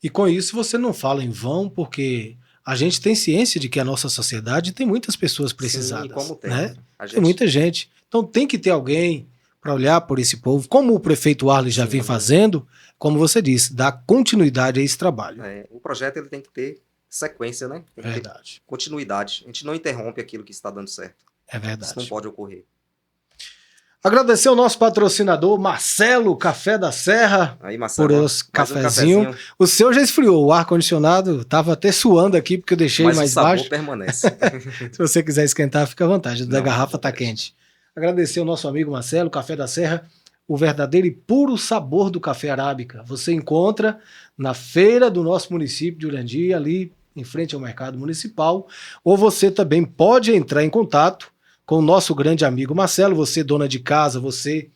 E com isso você não fala em vão, porque a gente tem ciência de que a nossa sociedade tem muitas pessoas precisadas. Sim, como tem, né? A gente... Tem muita gente. Então tem que ter alguém para olhar por esse povo, como o prefeito Arles já vem fazendo, como você disse, dar continuidade a esse trabalho. O projeto ele tem que ter sequência, né? Tem que ter continuidade. A gente não interrompe aquilo que está dando certo. É verdade. Isso não pode ocorrer. Agradecer ao nosso patrocinador, Marcelo Café da Serra, aí, Marcelo, por esse cafezinho. O seu já esfriou, o ar-condicionado estava até suando aqui, porque eu deixei mais baixo. Mas o sabor permanece. Se você quiser esquentar, fica à vontade, a garrafa está quente. Agradecer ao nosso amigo Marcelo, Café da Serra, o verdadeiro e puro sabor do café arábica. Você encontra na feira do nosso município de Urandi, ali em frente ao mercado municipal, ou você também pode entrar em contato com o nosso grande amigo Marcelo, você dona de casa, você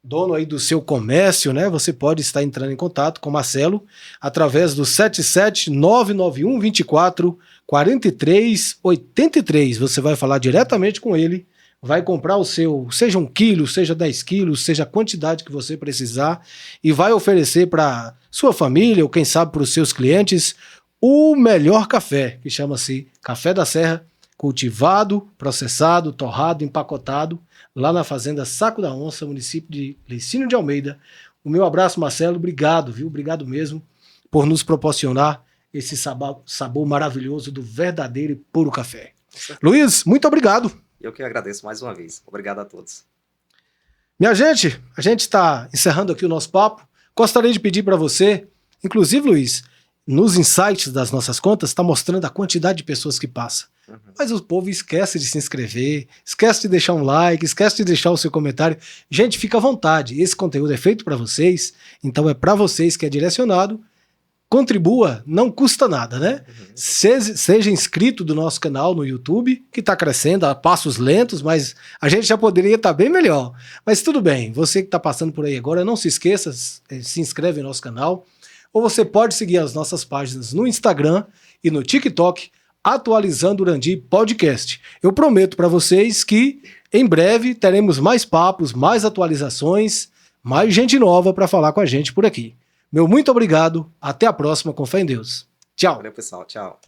dono aí do seu comércio, né? Você pode estar entrando em contato com o Marcelo através do 77991 24 43 83. Você vai falar diretamente com ele, vai comprar o seu, seja 1 quilo, seja 10 quilos, seja a quantidade que você precisar, e vai oferecer para sua família ou quem sabe para os seus clientes o melhor café, que chama-se Café da Serra, cultivado, processado, torrado, empacotado, lá na Fazenda Saco da Onça, município de Licínio de Almeida. O meu abraço, Marcelo, obrigado, viu? Obrigado mesmo por nos proporcionar esse sabor maravilhoso do verdadeiro e puro café. Luiz, muito obrigado. Eu que agradeço mais uma vez. Obrigado a todos. Minha gente, a gente está encerrando aqui o nosso papo. Gostaria de pedir para você, inclusive, Luiz, nos insights das nossas contas, está mostrando a quantidade de pessoas que passa. Mas o povo esquece de se inscrever, esquece de deixar um like, esquece de deixar o seu comentário. Gente, fica à vontade. Esse conteúdo é feito para vocês, então é para vocês que é direcionado. Contribua, não custa nada, né? Seja inscrito do nosso canal no YouTube, que está crescendo a passos lentos, mas a gente já poderia estar bem melhor. Mas tudo bem, você que está passando por aí agora, não se esqueça, se inscreve no nosso canal. Ou você pode seguir as nossas páginas no Instagram e no TikTok, Atualizando Urandi Podcast. Eu prometo para vocês que em breve teremos mais papos, mais atualizações, mais gente nova para falar com a gente por aqui. Meu muito obrigado, até a próxima, com fé em Deus. Tchau. Valeu, pessoal. Tchau.